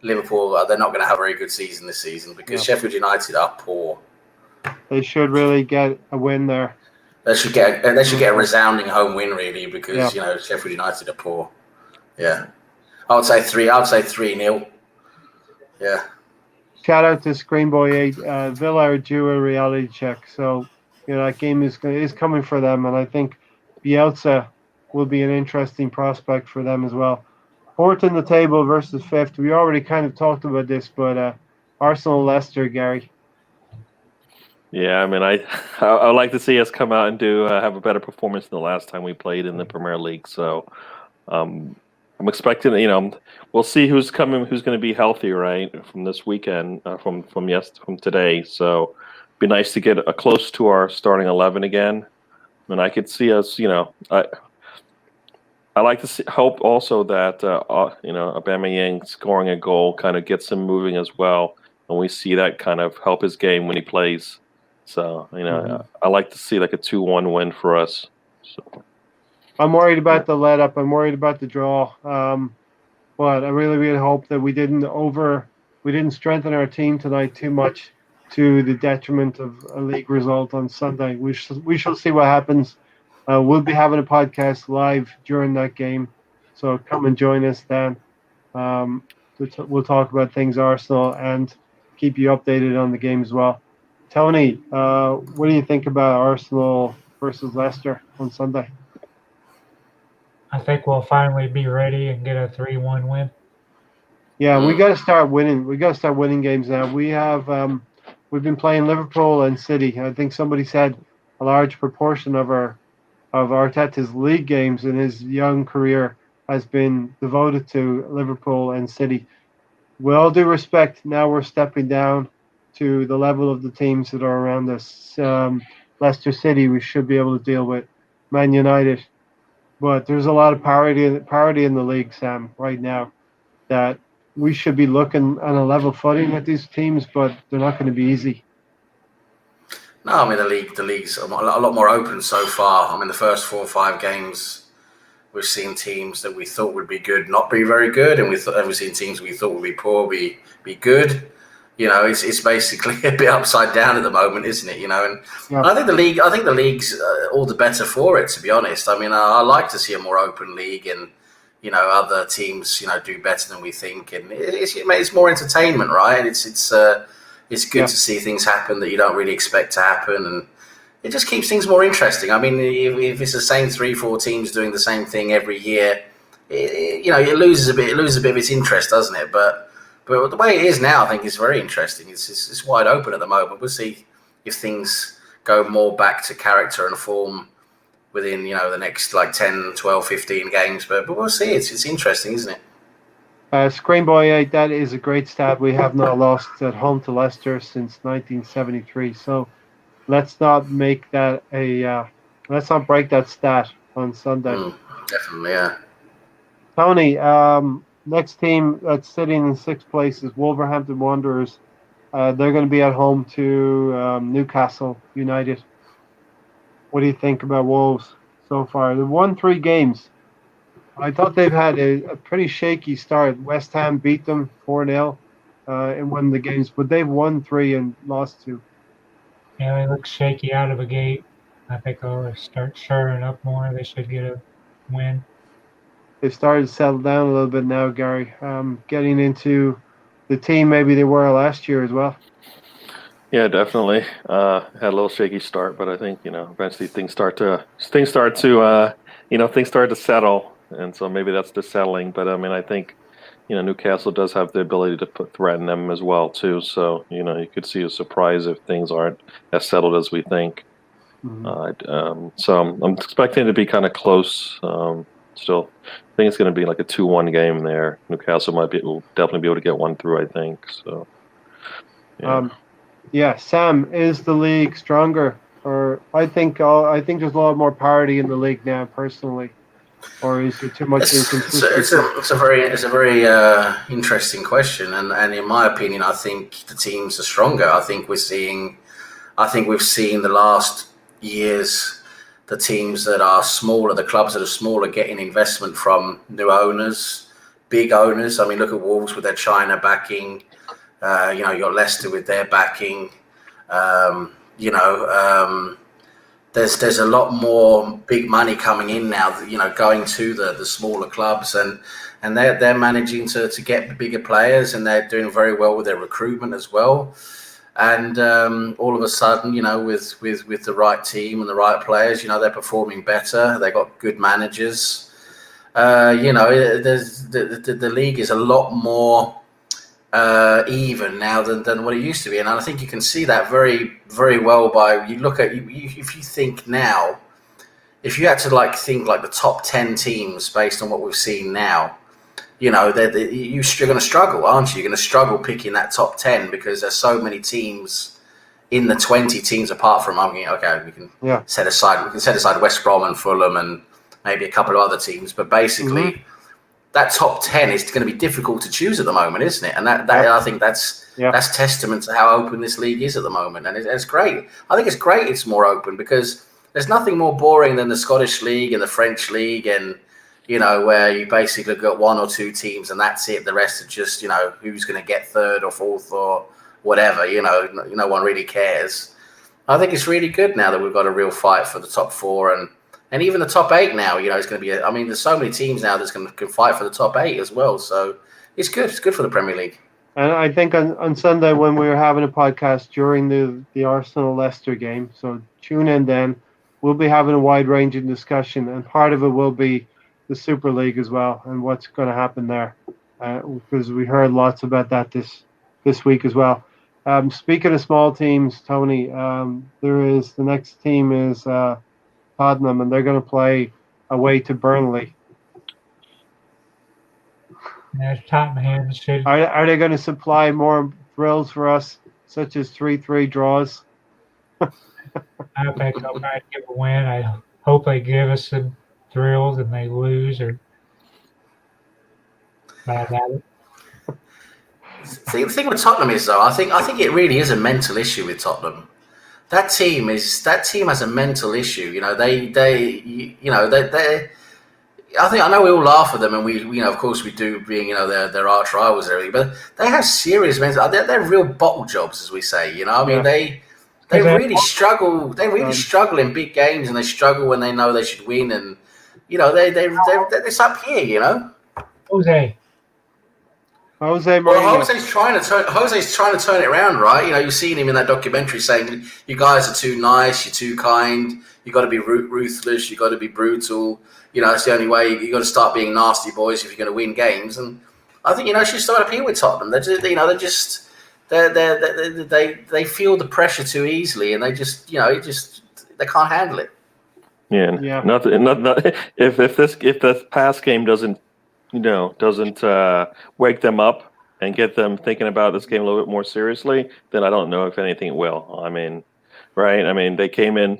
Liverpool, they're not going to have a very good season this season because Sheffield United are poor. They should really get a win there. They should get a resounding home win, really, because Sheffield United are poor. Yeah, I would say 3-0. Yeah. Shout out to Screenboy 8. Villa are due a reality check, so that game is coming for them, and I think Bielsa will be an interesting prospect for them as well. Fourth in the table versus fifth. We already kind of talked about this, but Arsenal, Leicester, Gary. Yeah, I mean, I would like to see us come out and have a better performance than the last time we played in the Premier League. So, I'm expecting, we'll see who's going to be healthy, right, from this weekend, from today. So, it'd be nice to get close to our starting 11 again. And I could see us, I like to hope also that Aubameyang scoring a goal kind of gets him moving as well, and we see that kind of help his game when he plays. So I like to see like a 2-1 win for us. So. I'm worried about the let up. I'm worried about the draw. But I really hope that we didn't strengthen our team tonight too much to the detriment of a league result on Sunday. We shall see what happens. We'll be having a podcast live during that game, so come and join us then. We'll talk about things Arsenal and keep you updated on the game as well. Tony, what do you think about Arsenal versus Leicester on Sunday? I think we'll finally be ready and get a 3-1 win. Yeah, we got to start winning. We got to start winning games now. We've been playing Liverpool and City. I think somebody said a large proportion of Arteta's league games in his young career has been devoted to Liverpool and City. With all due respect, now we're stepping down to the level of the teams that are around us. Leicester City, we should be able to deal with. Man United. But there's a lot of parity in the league, Sam, right now, that we should be looking on a level footing at these teams, but they're not going to be easy. No, I mean the league's a lot more open so far. I mean the first 4 or 5 games, we've seen teams that we thought would be good not be very good, and we've seen teams we thought would be poor be good. It's basically a bit upside down at the moment, isn't it? And I think the league's all the better for it, to be honest. I mean, I like to see a more open league, and other teams do better than we think, and it's more entertainment, right? And it's good to see things happen that you don't really expect to happen, and it just keeps things more interesting. I mean, if it's the same 3-4 teams doing the same thing every year, it loses a bit of its interest, doesn't it? But the way it is now, I think it's very interesting. It's wide open at the moment. We'll see if things go more back to character and form within the next 10, 12, 15 games. But we'll see. It's interesting, isn't it? Screenboy 8, that is a great stat. We have not lost at home to Leicester since 1973. So let's not make that let's not break that stat on Sunday. Definitely, yeah. Tony, next team that's sitting in 6th place is Wolverhampton Wanderers. They're going to be at home to Newcastle United. What do you think about Wolves so far? They've won 3 games. I thought they've had a pretty shaky start. West Ham beat them 4-0 in one of the games, but they've won 3 and lost 2. Yeah, they look shaky out of the gate. I think they'll start shoring up more. They should get a win. They've started to settle down a little bit now, Gary. Getting into the team maybe they were last year as well. Yeah, definitely. Had a little shaky start, but I think eventually things start to settle. And so maybe that's the settling. But I mean, I think, Newcastle does have the ability to threaten them as well too. So you could see a surprise if things aren't as settled as we think. Mm-hmm. So I'm expecting it to be kind of close. still, I think it's going to be like a 2-1 game there. Newcastle will definitely be able to get one through, I think. So, yeah. Sam, is the league stronger? Or I think there's a lot more parity in the league now, personally. Or is there too much inconsistency? It's a very interesting question, and in my opinion, I think the teams are stronger. I think we've seen the last years the teams that are smaller, the clubs that are smaller, getting investment from new owners, big owners. I mean, look at Wolves with their China backing. You got Leicester with their backing. There's a lot more big money coming in now, going to the smaller clubs, and they're managing to get bigger players, and they're doing very well with their recruitment as well. And all of a sudden, with the right team and the right players, they're performing better. They got good managers. There's the league is a lot more even now than what it used to be, and I think you can see that very, very well by you look at if you think now, if you had to think the top 10 teams based on what we've seen now, you're going to struggle, aren't you? You're going to struggle picking that top 10 because there's so many teams in the 20 teams apart from we can set aside West Brom and Fulham and maybe a couple of other teams, but basically. That top 10 is going to be difficult to choose at the moment, isn't it? And I think that's testament to how open this league is at the moment. And it's great. I think it's great it's more open because there's nothing more boring than the Scottish League and the French League and, where you basically got one or two teams and that's it. The rest are just, who's going to get third or fourth or whatever. No one really cares. I think it's really good now that we've got a real fight for the top 4 and even the top 8 now, it's going to be. There's so many teams now that can fight for the top 8 as well. So it's good. It's good for the Premier League. And I think on Sunday when we were having a podcast during the Arsenal-Leicester game, so tune in then. We'll be having a wide-ranging discussion, and part of it will be the Super League as well and what's going to happen there, because we heard lots about that this week as well. Speaking of small teams, Tony, the next team is. Tottenham, and they're going to play away to Burnley. There's Tottenham City. Are they going to supply more thrills for us, such as 3-3 draws? I hope they come back and give a win. I hope they give us some thrills and they lose or bad habit. The thing with Tottenham is, though, I think it really is a mental issue with Tottenham. That team has a mental issue. I know we all laugh at them, and we of course we do, being their arch rivals and everything. But they have serious mental. They're real bottle jobs, as we say. They really struggle. They really struggle in big games, and they struggle when they know they should win. And they're up here. Jose Mourinho. Well, Jose's trying to turn it around, right? You've seen him in that documentary saying, "You guys are too nice, you're too kind. You got to be ruthless. You got to be brutal. It's the only way. You got to start being nasty boys if you're going to win games." And I think she's started up here with Tottenham. They feel the pressure too easily, and they they can't handle it. Yeah. Not if the past game doesn't wake them up and get them thinking about this game a little bit more seriously, then I don't know if anything will. Right? They came in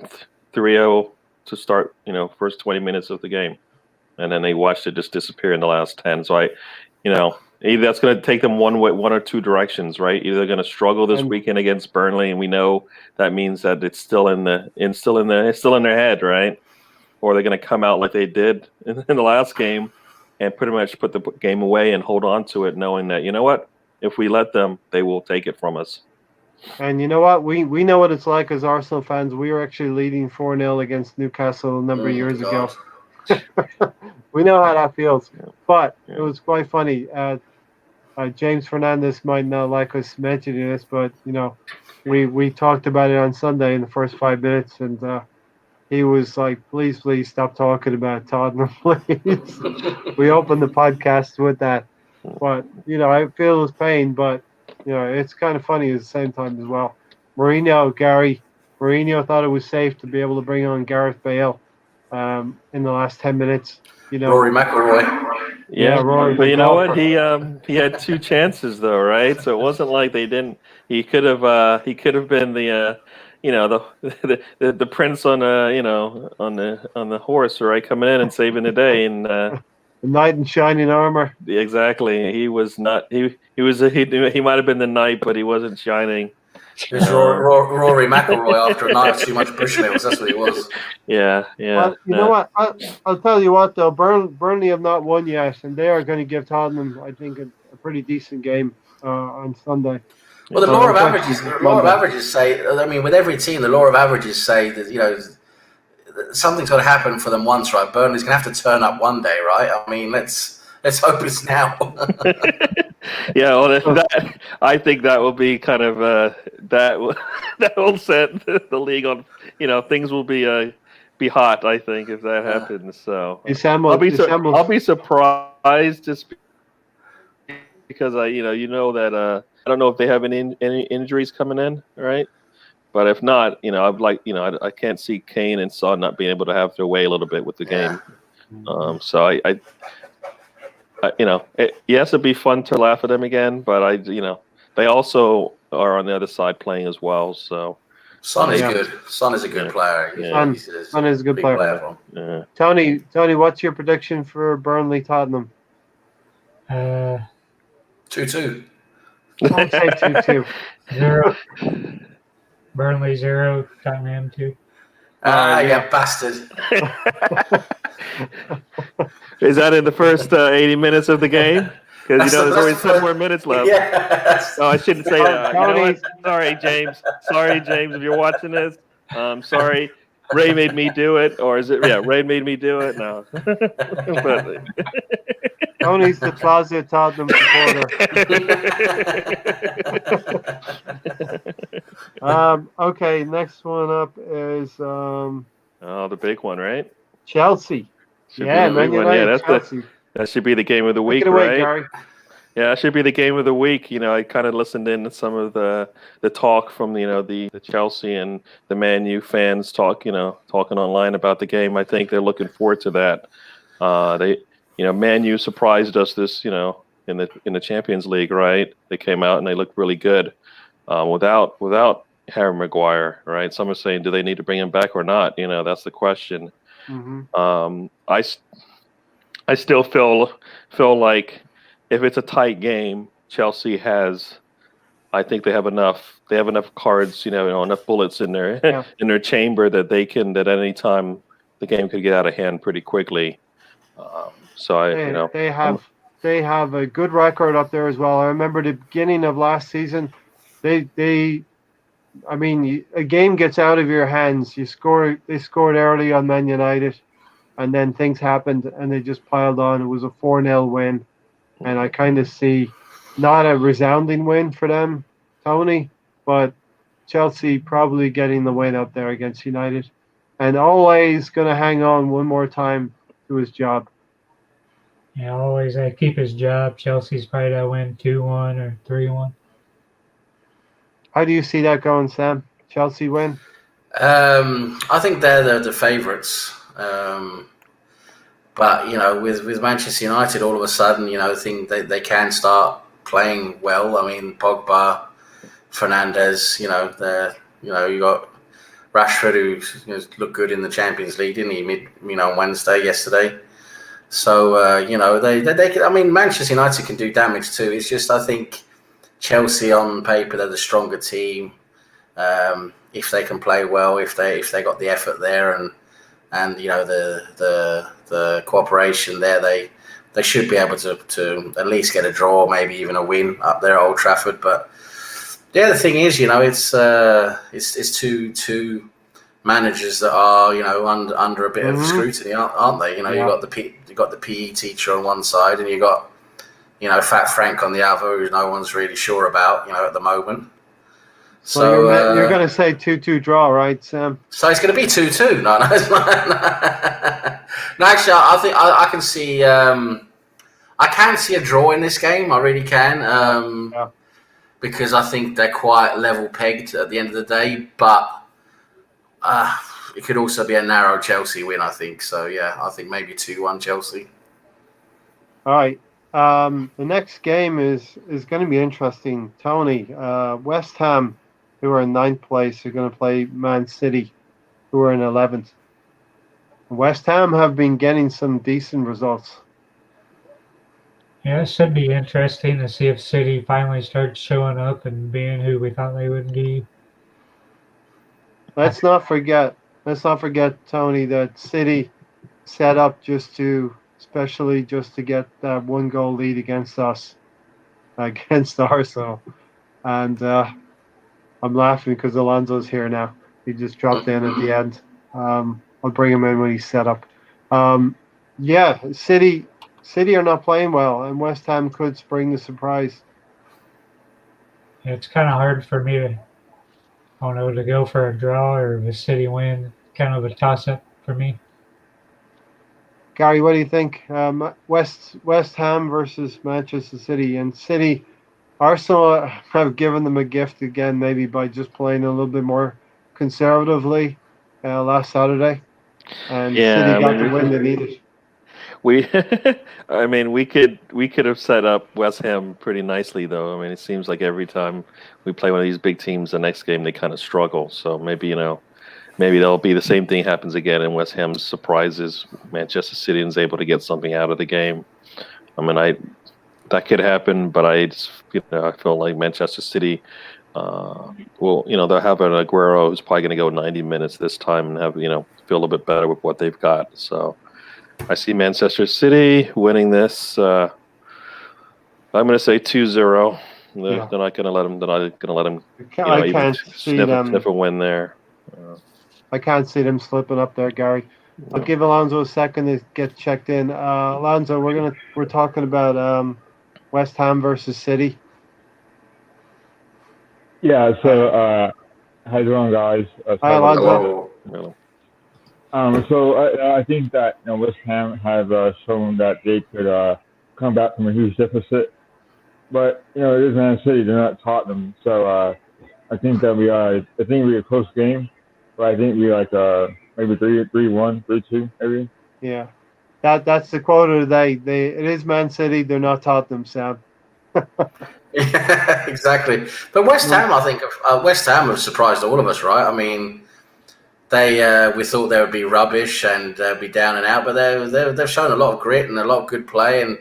3-0 to start, first 20 minutes of the game, and then they watched it just disappear in the last 10. So either that's going to take them one or two directions, right? Either they're going to struggle this weekend against Burnley, and we know that means that it's still in their head, right? Or they're going to come out like they did in the last game and pretty much put the game away and hold on to it, knowing that, if we let them, they will take it from us. And you know what? We know what it's like as Arsenal fans. We were actually leading 4-0 against Newcastle a number of years ago. We know how that feels. But it was quite funny. James Fernandez might not like us mentioning this, but, we talked about it on Sunday in the first 5 minutes, and he was like, please stop talking about Tottenham, please. We opened the podcast with that. But, I feel his pain, but, it's kind of funny at the same time as well. Mourinho thought it was safe to be able to bring on Gareth Bale in the last 10 minutes. You know, Rory McIlroy. Yeah, Rory, but the you know what? golfer. He had 2 chances though, right? So it wasn't like they didn't. He could have been the the prince on on the horse, right, coming in and saving the day. And The knight in shining armor. exactly, he was not. He might have been the knight, but he wasn't shining. It was Rory McIlroy after a night of too much Bushmills. That's what he was. Yeah. Well, you know what? I'll tell you what, though. Burnley have not won yet, and they are going to give Tottenham, I think, a pretty decent game on Sunday. Well, the law of averages say. I mean, with every team, the law of averages say that something's got to happen for them once, right? Burnley's going to have to turn up one day, right? I mean, let's hope it's now. Yeah, well, I think that will be kind of that will set the league on. Things will be hot. I think if that happens. So I'll be surprised just because that I don't know if they have any injuries coming in, right? But if not, I can't see Kane and Son not being able to have their way a little bit with the game. So yes, it'd be fun to laugh at them again, but they also are on the other side playing as well. So Son is good. Son is a good player. Son is a good player. Yeah. Tony, what's your prediction for Burnley Tottenham? 2-2. I'd say 2-2. 0. Burnley 0. Tottenham 2. Yeah, bastard. Is that in the first 80 minutes of the game? Because there's only 10 more minutes left. Yes. Oh, I shouldn't say that. You know what? Sorry, James. Sorry, James, if you're watching this. Sorry. Ray made me do it, or is it? Yeah, Ray made me do it. No. But, Tony's the closet Tottenham supporter. Okay, next one up is the big one, right? Chelsea. Man United. Chelsea. That should be the game of the week, Take it away, right? Gary. Yeah, that should be the game of the week. I kind of listened in to some of the talk from the Chelsea and the Man U fans talking online about the game. I think they're looking forward to that. Man U surprised us this in the Champions League, right? They came out and they looked really good without Harry Maguire, right? Some are saying, do they need to bring him back or not? That's the question. Mm-hmm. I still feel like if it's a tight game, Chelsea has. I think they have enough. They have enough cards, enough bullets in their in their chamber that they can. That at any time the game could get out of hand pretty quickly. They have a good record up there as well. I remember the beginning of last season. A game gets out of your hands. They scored early on Man United, and then things happened, and they just piled on. It was a 4-0 win, and I kind of see not a resounding win for them, Tony, but Chelsea probably getting the win up there against United, and Ole's going to hang on one more time to his job. Yeah, always keep his job. Chelsea's probably going to win 2-1 or 3-1. How do you see that going, Sam? Chelsea win? I think they're the favourites. But with Manchester United, all of a sudden, I think they can start playing well. I mean, Pogba, Fernandes, you got Rashford, who looked good in the Champions League, didn't he? On Wednesday, yesterday. So they can. I mean, Manchester United can do damage too. It's just I think Chelsea on paper they're the stronger team. If they can play well, if they got the effort there and the cooperation there, they should be able to at least get a draw, maybe even a win up there at Old Trafford. But yeah, the thing is, it's two managers that are under a bit of scrutiny, aren't they? You got the PE teacher on one side, and you got Fat Frank on the other, who no one's really sure about at the moment. So you're going to say 2-2 draw, right, Sam? So it's going to be 2-2. No, it's not. No, actually, I think I can see. I can see a draw in this game. I really can, because I think they're quite level pegged at the end of the day. But it could also be a narrow Chelsea win, I think. So, yeah, I think maybe 2-1 Chelsea. All right. The next game is going to be interesting. Tony, West Ham, who are in 9th place, are going to play Man City, who are in 11th. West Ham have been getting some decent results. Yeah, it should be interesting to see if City finally starts showing up and being who we thought they would be. Let's not forget, Tony, that City set up especially just to get that 1-goal lead against us, against Arsenal. And I'm laughing because Alonso's here now. He just dropped in at the end. I'll bring him in when he's set up. Yeah, City are not playing well, and West Ham could spring the surprise. It's kind of hard for me to, I don't know, to go for a draw or a City win. Kind of a toss-up for me. Gary, what do you think? West Ham versus Manchester City, and City, Arsenal have given them a gift again, maybe by just playing a little bit more conservatively last Saturday, and City got the win they needed. I mean, we could have set up West Ham pretty nicely, though. I mean, it seems like every time we play one of these big teams, the next game they kind of struggle. So maybe there'll be the same thing happens again, and West Ham surprises Manchester City and is able to get something out of the game. I mean, that could happen, but I feel like Manchester City, they'll have an Aguero who's probably going to go 90 minutes this time and have feel a little bit better with what they've got. So I see Manchester City winning this. I'm going to say 2-0. They're not going to let them. They're not going to let them. I can't see them sniff a win there. I can't see them slipping up there, Gary. I'll give Alonso a second to get checked in. Alonso, we're talking about West Ham versus City. Yeah. So how you doing, guys? Hi, Alonso. So I think that West Ham have shown that they could come back from a huge deficit, but it is Man City. They're not Tottenham, so I think that it'll be a close game, but I think we maybe 3-1, 3-2, maybe. Yeah, that's the quote of the day. It is Man City. They're not Tottenham, Sam. Yeah, exactly. But West Ham, I think West Ham have surprised all of us, right? I mean, we thought they would be rubbish and be down and out, but they've shown a lot of grit and a lot of good play, and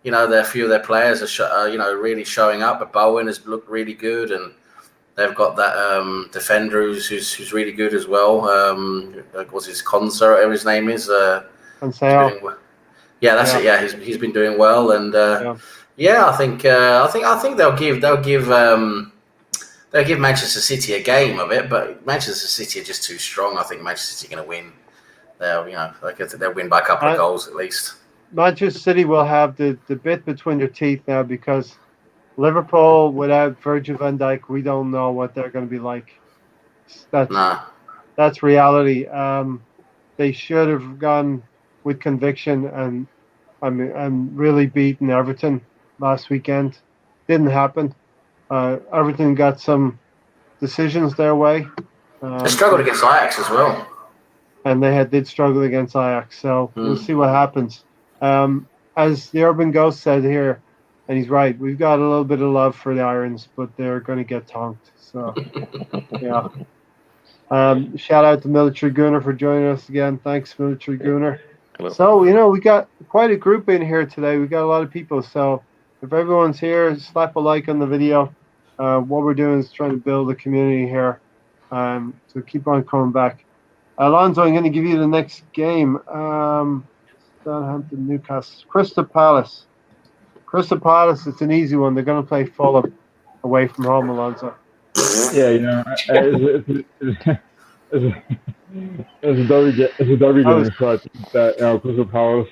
a few of their players are really showing up. But Bowen has looked really good, and they've got that defender who's really good as well. What's his Conser, whatever his name is? Well. Yeah, that's it. Yeah, he's been doing well, and I think they'll give Manchester City a game of it, but Manchester City are just too strong. I think Manchester City are going to win. They'll win by a couple of goals at least. Manchester City will have the bit between their teeth now because Liverpool without Virgil van Dijk, we don't know what they're going to be like. That's reality. They should have gone with conviction and really beaten Everton last weekend. Didn't happen. Everton got some decisions their way. They struggled against Ajax as well. And they did struggle against Ajax. So we'll see what happens. As the Urban Ghost said here, and he's right, we've got a little bit of love for the Irons, but they're going to get tonked. So, yeah. Shout out to Military Gunner for joining us again. Thanks, Military Gunner. Hello. So, we got quite a group in here today. We got a lot of people. So, if everyone's here, slap a like on the video. What we're doing is trying to build a community here. So keep on coming back. Alonso, I'm going to give you the next game. Southampton, Newcastle, Crystal Palace. Crystal Palace, it's an easy one. They're going to play Fulham away from home, Alonso. Yeah, it's a derby game. So I think that Crystal Palace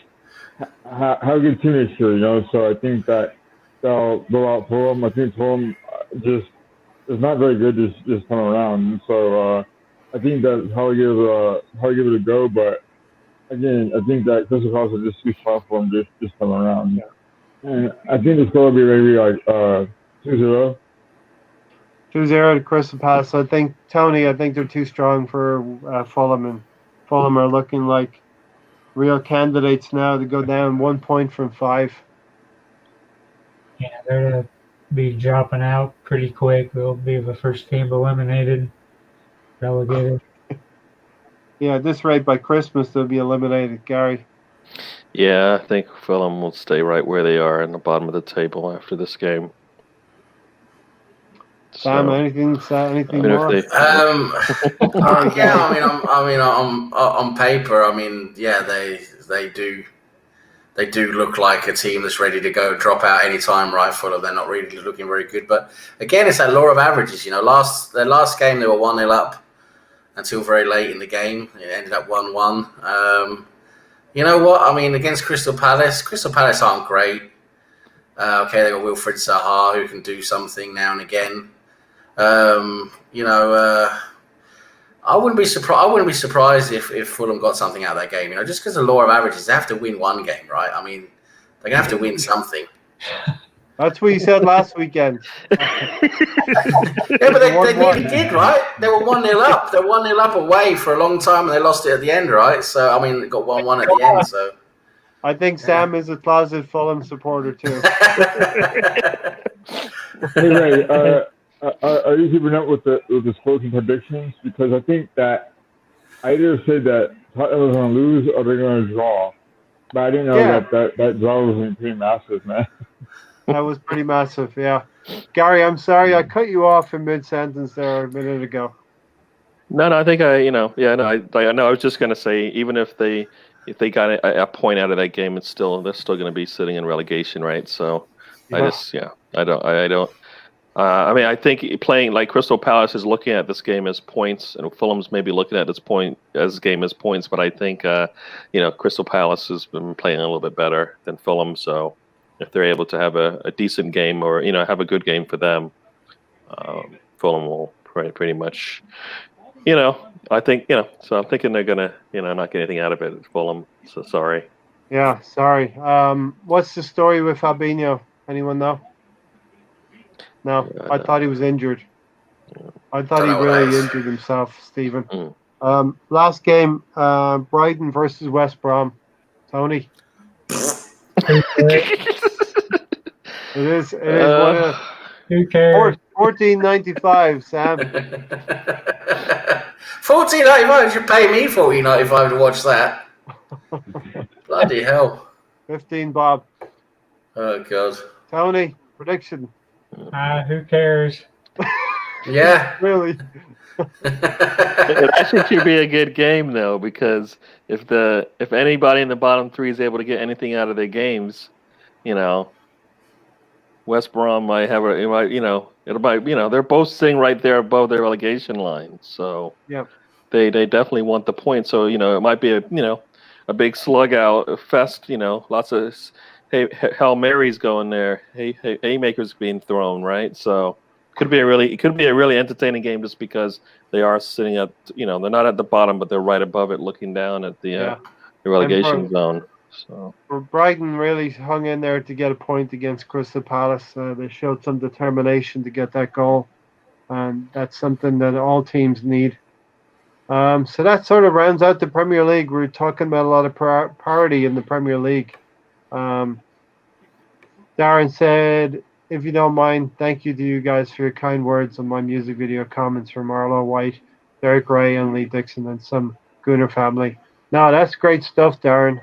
have a good team this year. So I think that they'll go out Fulham. I think Fulham just is not very good this time around. And so I think that's how I give it a go. But again, I think that Crystal Palace is just too strong for them this time around. And I think it's going to be maybe 2-0. 2-0 to Crystal Palace. I think, Tony, I think they're too strong for Fulham, and Fulham are looking like real candidates now to go down 1 point from 5. Yeah, they're to be dropping out pretty quick. They'll be the first team eliminated, relegated. Yeah, at this rate, by Christmas, they'll be eliminated, Gary. Yeah, I think Fulham will stay right where they are in the bottom of the table after this game. Sam, So, anything even if more? they, Yeah, I mean, on paper, I mean, yeah, they do look like a team that's ready to go drop out anytime, right? Fulham, they're not really looking very good. But again, it's that law of averages. You know, their last game they were 1-0 up until very late in the game. It ended up 1-1. You know what? I mean, against Crystal Palace aren't great. Okay, they got Wilfried Zaha who can do something now and again. You know, I wouldn't be surprised if Fulham got something out of that game. You know, just because the law of averages, they have to win one game, right? I mean, they're gonna have to win something. That's what you said last weekend. Yeah, but they nearly did, right? They were 1-0 up. They were 1-0 up away for a long time, and they lost it at the end, right? So I mean, they got 1-1 at the end. So I think Sam is a closet Fulham supporter too. Anyway, are you keeping up with the scores and predictions? Because I think that I either said that Tottenham was going to lose or they're going to draw. But I didn't know that draw was pretty massive, man. That was pretty massive, yeah. Gary, I'm sorry I cut you off in mid-sentence there a minute ago. No, I think I was just gonna say, even if they got a point out of that game, they're still gonna be sitting in relegation, right? So Yeah. I don't. I mean, I think playing like Crystal Palace is looking at this game as points, and Fulham's maybe looking at this game as points. But I think Crystal Palace has been playing a little bit better than Fulham, so if they're able to have a decent game or have a good game for them, Fulham will pretty much. I think so I'm thinking they're gonna not get anything out of it. Fulham, so sorry. Yeah, sorry. What's the story with Fabinho? Anyone know? No, I thought he was injured. I thought he really injured himself, Stephen. Last game, Brighton versus West Brom. Tony. It is one of Who cares? $14.95, Sam. $14.95. You should pay me $14.95 to watch that. Bloody hell. 15 Bob. Oh God. Tony, prediction. Who cares? Yeah. Really? It actually should be a good game though, because if anybody in the bottom three is able to get anything out of their games, West Brom might have they're both sitting right there above their relegation line, so Yep. They definitely want the point. So it might be a big slug out, a fest. Lots of Hail Marys going there, haymakers being thrown, right? So it could be a really entertaining game just because they are sitting at they're not at the bottom, but they're right above it, looking down at the relegation zone. So Brighton really hung in there to get a point against Crystal Palace. They showed some determination to get that goal, and that's something that all teams need. So that sort of rounds out the Premier League. We're talking about a lot of parity in the Premier League. Darren said, if you don't mind, thank you to you guys for your kind words on my music video comments from Arlo White, Derek Ray, and Lee Dixon, and some Gooner family. No, that's great stuff, Darren.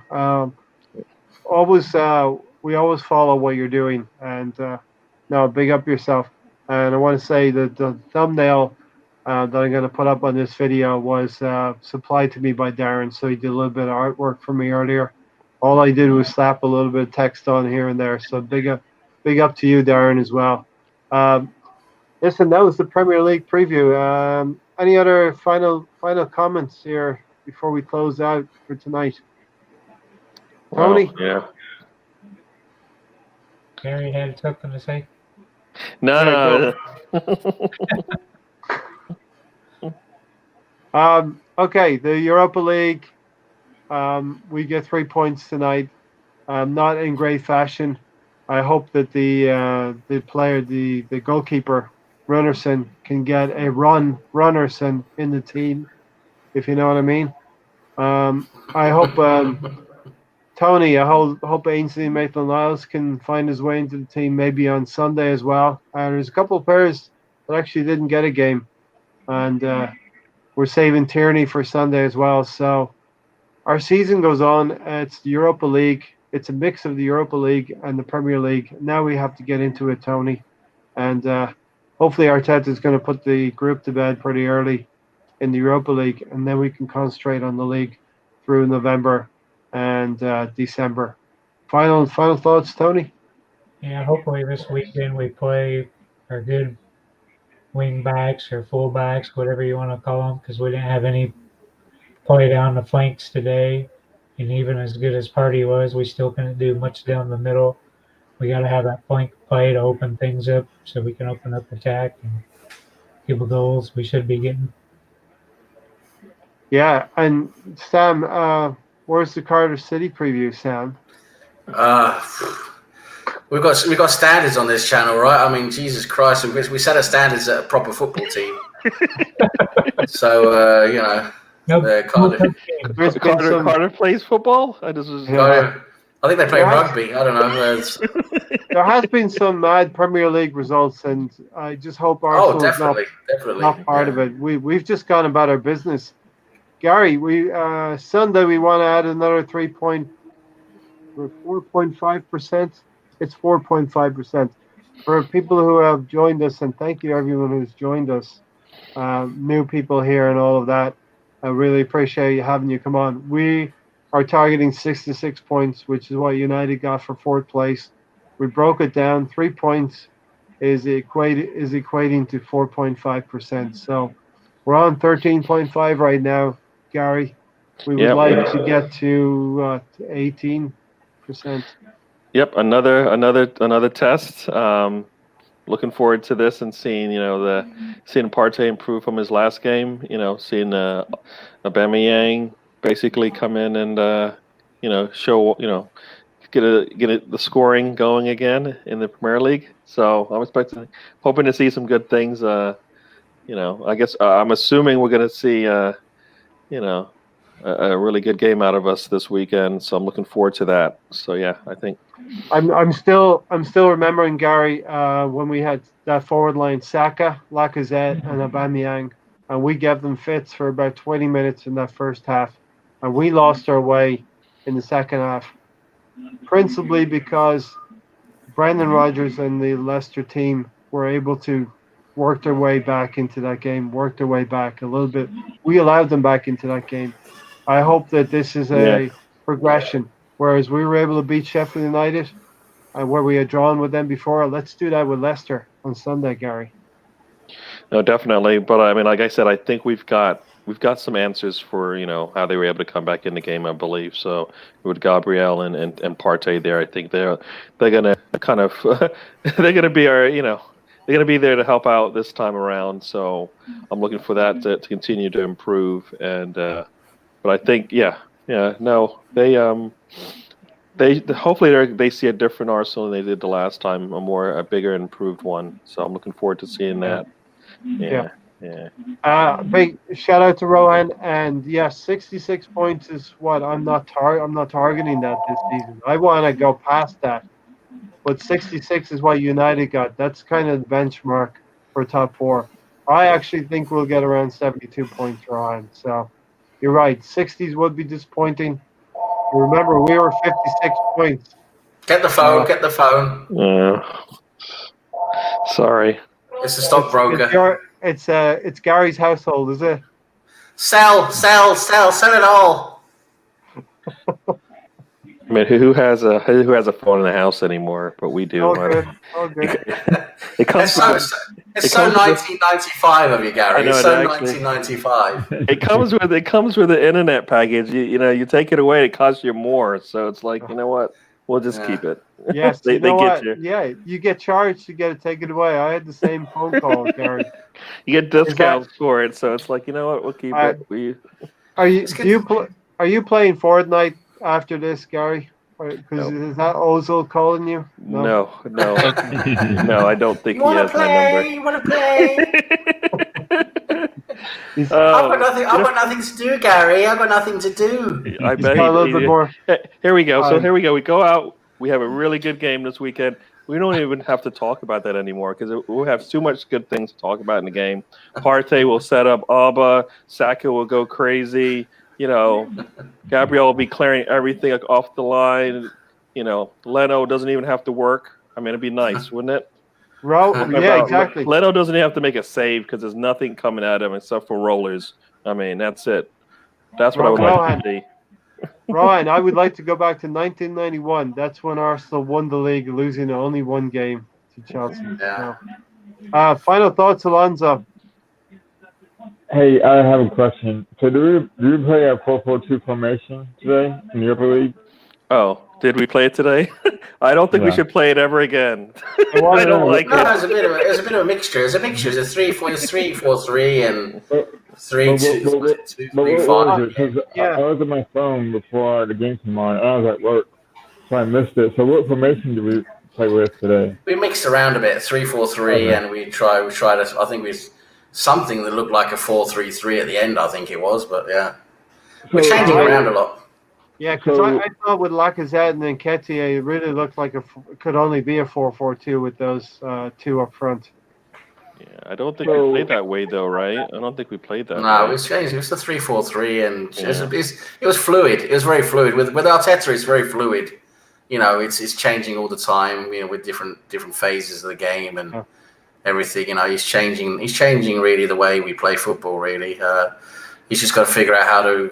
We always follow what you're doing, and big up yourself. And I want to say that the thumbnail that I'm going to put up on this video was supplied to me by Darren, so he did a little bit of artwork for me earlier. All I did was slap a little bit of text on here and there, so big up to you, Darren, as well. Listen, that was the Premier League preview. Any other final comments here before we close out for tonight? Tony? Yeah. Gary had something to say. No. Okay, the Europa League. We get 3 points tonight. Not in great fashion. I hope that the goalkeeper, Runnerson can get a Runnerson in the team, if you know what I mean. I hope Tony, I hope Ainsley Maitland-Niles can find his way into the team maybe on Sunday as well. There's a couple of players that actually didn't get a game, and we're saving Tierney for Sunday as well. So our season goes on. It's the Europa League. It's a mix of the Europa League and the Premier League. Now we have to get into it, Tony. And hopefully Arteta is going to put the group to bed pretty early in the Europa League, and then we can concentrate on the league through November and December. Final thoughts, Tony? Yeah, hopefully this weekend we play our good wing backs or full backs, whatever you want to call them, because we didn't have any play down the flanks today. And even as good as Party was, we still couldn't do much down the middle. We got to have that flank play to open things up so we can open up attack and give goals we should be getting. Yeah, and Sam, where's the Cardiff City preview, Sam? We've got standards on this channel, right? I mean, Jesus Christ, we set our standards at a proper football team. So you know, Cardiff plays football. I think they play rugby. I don't know. There has been some mad Premier League results, and I just hope Arsenal is not part of it. We've just gone about our business. Gary, Sunday we want to add another 4.5%. It's 4.5%. For people who have joined us, and thank you everyone who's joined us, new people here and all of that. I really appreciate having you come on. We are targeting 66 points, which is what United got for fourth place. We broke it down. 3 points is equating to 4.5%. So we're on 13.5 right now, Gary. We would like to get to 18%. Yep, another test. Looking forward to this and seeing seeing Partey improve from his last game. Seeing Aubameyang basically come in and show get the scoring going again in the Premier League. So I'm hoping to see some good things. I guess I'm assuming we're going to see a really good game out of us this weekend. So I'm looking forward to that. So yeah, I think I'm still remembering, Gary, when we had that forward line, Saka, Lacazette, and Aubameyang, and we gave them fits for about 20 minutes in that first half, and we lost our way in the second half, principally because Brendan Rodgers and the Leicester team were able to work their way back into that game, work their way back a little bit. We allowed them back into that game. I hope that this is a progression. Whereas we were able to beat Sheffield United, where we had drawn with them before. Let's do that with Leicester on Sunday, Gary. No, definitely. But I mean, like I said, I think we've got some answers for how they were able to come back in the game. I believe so. With Gabriel and Partey there, I think they're gonna kind of they're gonna be our they're gonna be there to help out this time around. So I'm looking for that to continue to improve. And but I think they hopefully they see a different Arsenal than they did the last time, a bigger improved one. So I'm looking forward to seeing that. Yeah. Big shout out to Rohan, and 66 points is what I'm not targeting that this season. I want to go past that, but 66 is what United got. That's kind of the benchmark for top four. I actually think we'll get around 72 points, Rohan. So you're right, 60s would be disappointing. Remember, we were 56 points. Get the phone. Yeah. Sorry. It's a stockbroker. It's Gary's household, is it? Sell it all. I mean, who has a phone in the house anymore? But we do. All good. It comes. It's so 1995 of you, Gary. It's so 1995. It comes with the internet package. You take it away, it costs you more. So it's like, you know what? We'll just keep it. Yes, they get you. Yeah, you get charged to get it taken away. I had the same phone call, Gary. You get discounts for it, so it's like, you know what? We'll keep it. Are you playing Fortnite after this, Gary? Because is that Ozil calling you? No. No, I don't think You he want has to my play? number. You want to play? He's I've got nothing to do, Gary. I've got nothing to do. I he's bet got a little bit more. Here we go. So Fine. here we go. We go out. We have a really good game this weekend. We don't even have to talk about that anymore because we'll have too much good things to talk about in the game. Partey will set up Alba. Saka will go crazy. Gabriel will be clearing everything off the line. Leno doesn't even have to work. I mean, it'd be nice, wouldn't it? Yeah, exactly. Leno doesn't even have to make a save because there's nothing coming at him except for rollers. I mean, that's it. That's what I would like to see. Ryan, I would like to go back to 1991. That's when Arsenal won the league, losing only one game to Chelsea. Yeah. So, final thoughts, Alonso? Hey, I have a question. So do we play a 4-4-2 formation today in the Europa League? Oh, did we play it today? I don't think we should play it ever again. I don't like No, it. it's a bit of a mixture. It's a mixture. It's a 3-4-3 and 3-2-3-5. What was it? 'Cause I was on my phone before the game came on, and I was at work, so I missed it. So what formation did we play with today? We mixed around a bit, 3-4-3, and we tried. I think we something that looked like a 4-3-3 at the end. I think it was, but yeah, we're changing around a lot. Yeah, because I thought with Lacazette and Nketiah, it really looked like it could only be a 4-4-2 with those two up front. Yeah, I don't think we played that way, though, right? I don't think we played that No, way. it's changed. It was the 3-4-3, and it was fluid. It was very fluid. With Arteta, it's very fluid. It's changing all the time. With different phases of the game and everything. He's changing really the way we play football. Really, he's just got to figure out how to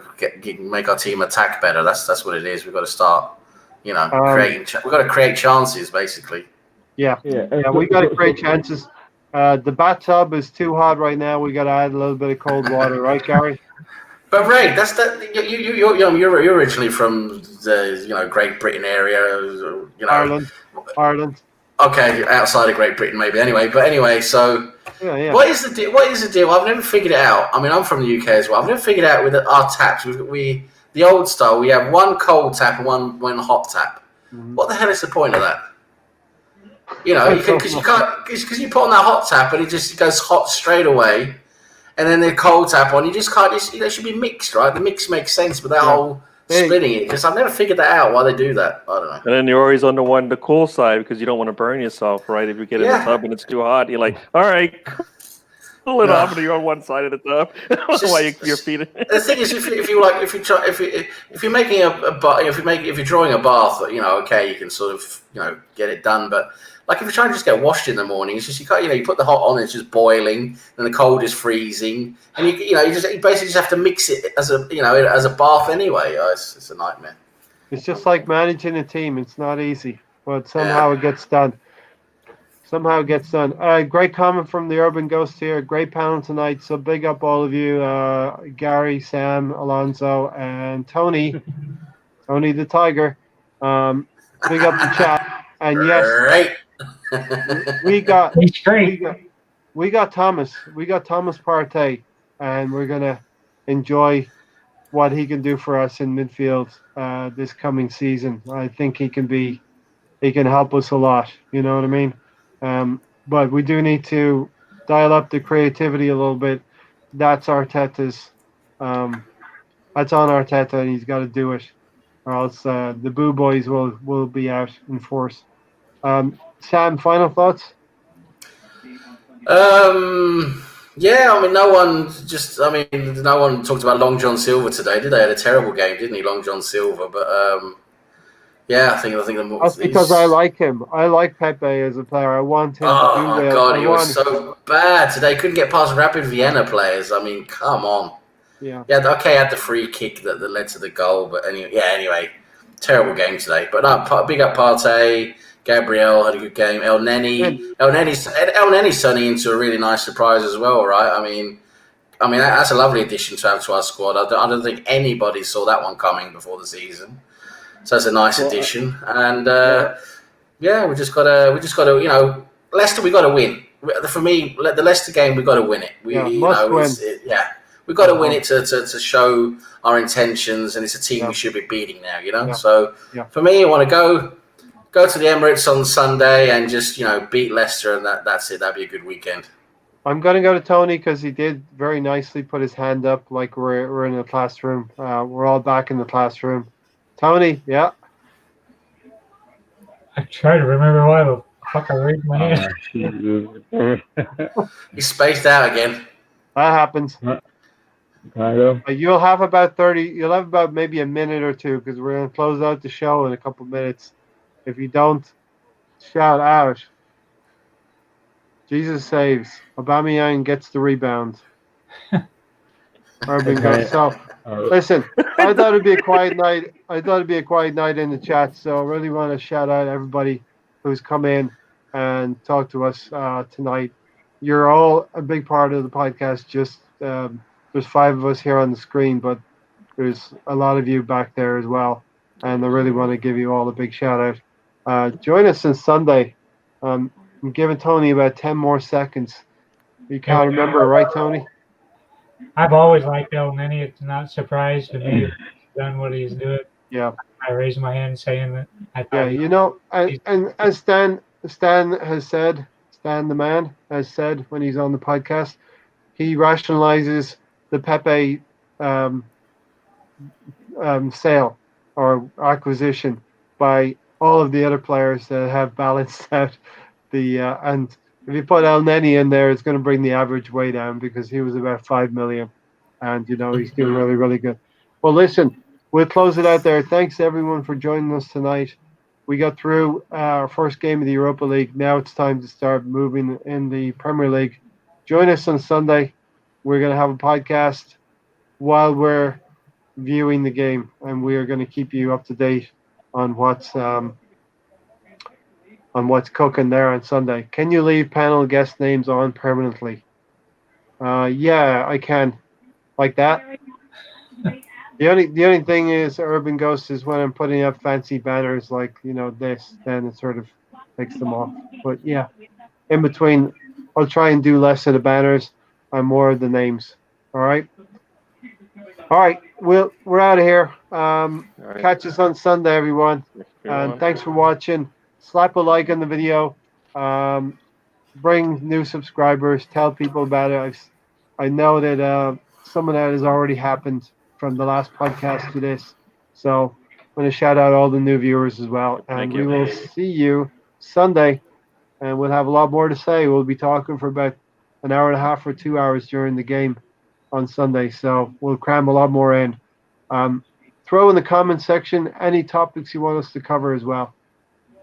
make our team attack better. That's what it is. We've got to start, creating. We've got to create chances, basically. Yeah, we got to create chances. The bathtub is too hot right now. We got to add a little bit of cold water, right, Gary? But Ray, you're originally from the Great Britain area, Ireland. Okay, outside of Great Britain maybe. Anyway, so yeah. What is the deal? I've never figured it out. I mean, I'm from the UK as well. I've never figured out with our taps. The old style. We have one cold tap and one hot tap. Mm-hmm. What the hell is the point of that? Because you put on that hot tap and it just goes hot straight away, and then the cold tap on. You just can't. They should be mixed, right? The mix makes sense, but that whole splitting it. Just I've never figured that out. Why they do that? I don't know. And then you're always on the cool side because you don't want to burn yourself, right? If you get in the tub and it's too hot, you're like, all right, cool it off, and you're on one side of the tub while your feet. The thing is, if you're making if you're drawing a bath, okay, you can sort of get it done, but. Like if you're trying to just get washed in the morning, it's just you can't. You put the hot on, it's just boiling, and the cold is freezing, and you basically just have to mix it as a bath anyway. It's a nightmare. It's just like managing a team. It's not easy, but somehow it gets done. Great comment from the Urban Ghost here. Great panel tonight. So big up all of you, Gary, Sam, Alonso, and Tony. Tony the Tiger. Big up the chat. And yes. We got Thomas. We got Thomas Partey, and we're gonna enjoy what he can do for us in midfield this coming season. I think he can help us a lot. You know what I mean? But we do need to dial up the creativity a little bit. That's Arteta's. That's on Arteta, and he's got to do it, or else the Boo Boys will be out in force. Sam, final thoughts? Yeah, I mean, no one talked about Long John Silver today, did they? Had a terrible game, didn't he, Long John Silver? But I think that's because I like him. I like Pepe as a player. I want him to do well. Oh God, he was so bad today. Couldn't get past Rapid Vienna players. I mean, come on. Yeah. Yeah. Okay, had the free kick that led to the goal, but anyway, terrible game today. But no, big up Partey. Gabriel had a good game. El Nenny's turning into a really nice surprise as well, right? I mean that's a lovely addition to have to our squad. I don't think anybody saw that one coming before the season, so that's a nice addition. And we just gotta Leicester, we got to win. For me, the Leicester game, we got to win it. we've got to win it to show our intentions, and it's a team we should be beating now. So for me, I want to go to the Emirates on Sunday and just beat Leicester, and that's it. That'd be a good weekend. I'm going to go to Tony because he did very nicely put his hand up like we're in the classroom. We're all back in the classroom. Tony, yeah. I try to remember why the fuck I raised my hand. He's spaced out again. That happens. Kind of. You'll have about maybe a minute or two because we're going to close out the show in a couple minutes. If you don't shout out, Jesus saves. Aubameyang gets the rebound. Urban goes. So, listen, I thought it'd be a quiet night. I thought it'd be a quiet night in the chat. So I really want to shout out everybody who's come in and talked to us tonight. You're all a big part of the podcast. Just there's 5 of us here on the screen, but there's a lot of you back there as well. And I really want to give you all a big shout out. Join us on Sunday. I'm giving Tony about 10 more seconds. You can't remember, right, Tony? I've always liked El Nini. It's not a surprise to me. He's done what he's doing. Yeah. I raised my hand saying that. And as Stan has said, Stan the man has said when he's on the podcast, he rationalizes the Pepe sale or acquisition by all of the other players that have balanced out the and if you put El Neni in there, it's going to bring the average way down because he was about 5 million, and he's doing really, really good. Well, listen, we'll close it out there. Thanks everyone for joining us tonight. We got through our first game of the Europa League. Now it's time to start moving in the Premier League. Join us on Sunday. We're going to have a podcast while we're viewing the game, and we are going to keep you up to date on what's cooking there on Sunday. Can you leave panel guest names on permanently? Yeah, I can. Like that. The only thing is Urban Ghost is when I'm putting up fancy banners like this, then it sort of takes them off. But yeah, in between, I'll try and do less of the banners and more of the names. All right. We're out of here. Catch us on Sunday, everyone. And thanks for watching. Slap a like on the video. Bring new subscribers. Tell people about it. I know that some of that has already happened from the last podcast to this. So I'm going to shout out all the new viewers as well. And we will see you Sunday. And we'll have a lot more to say. We'll be talking for about an hour and a half or 2 hours during the game on Sunday. So we'll cram a lot more in. Throw in the comment section any topics you want us to cover as well.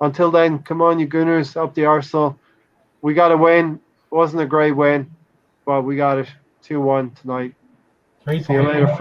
Until then, come on, you Gooners, up the Arsenal. We got a win. It wasn't a great win, but we got it 2-1 tonight. See you later, folks.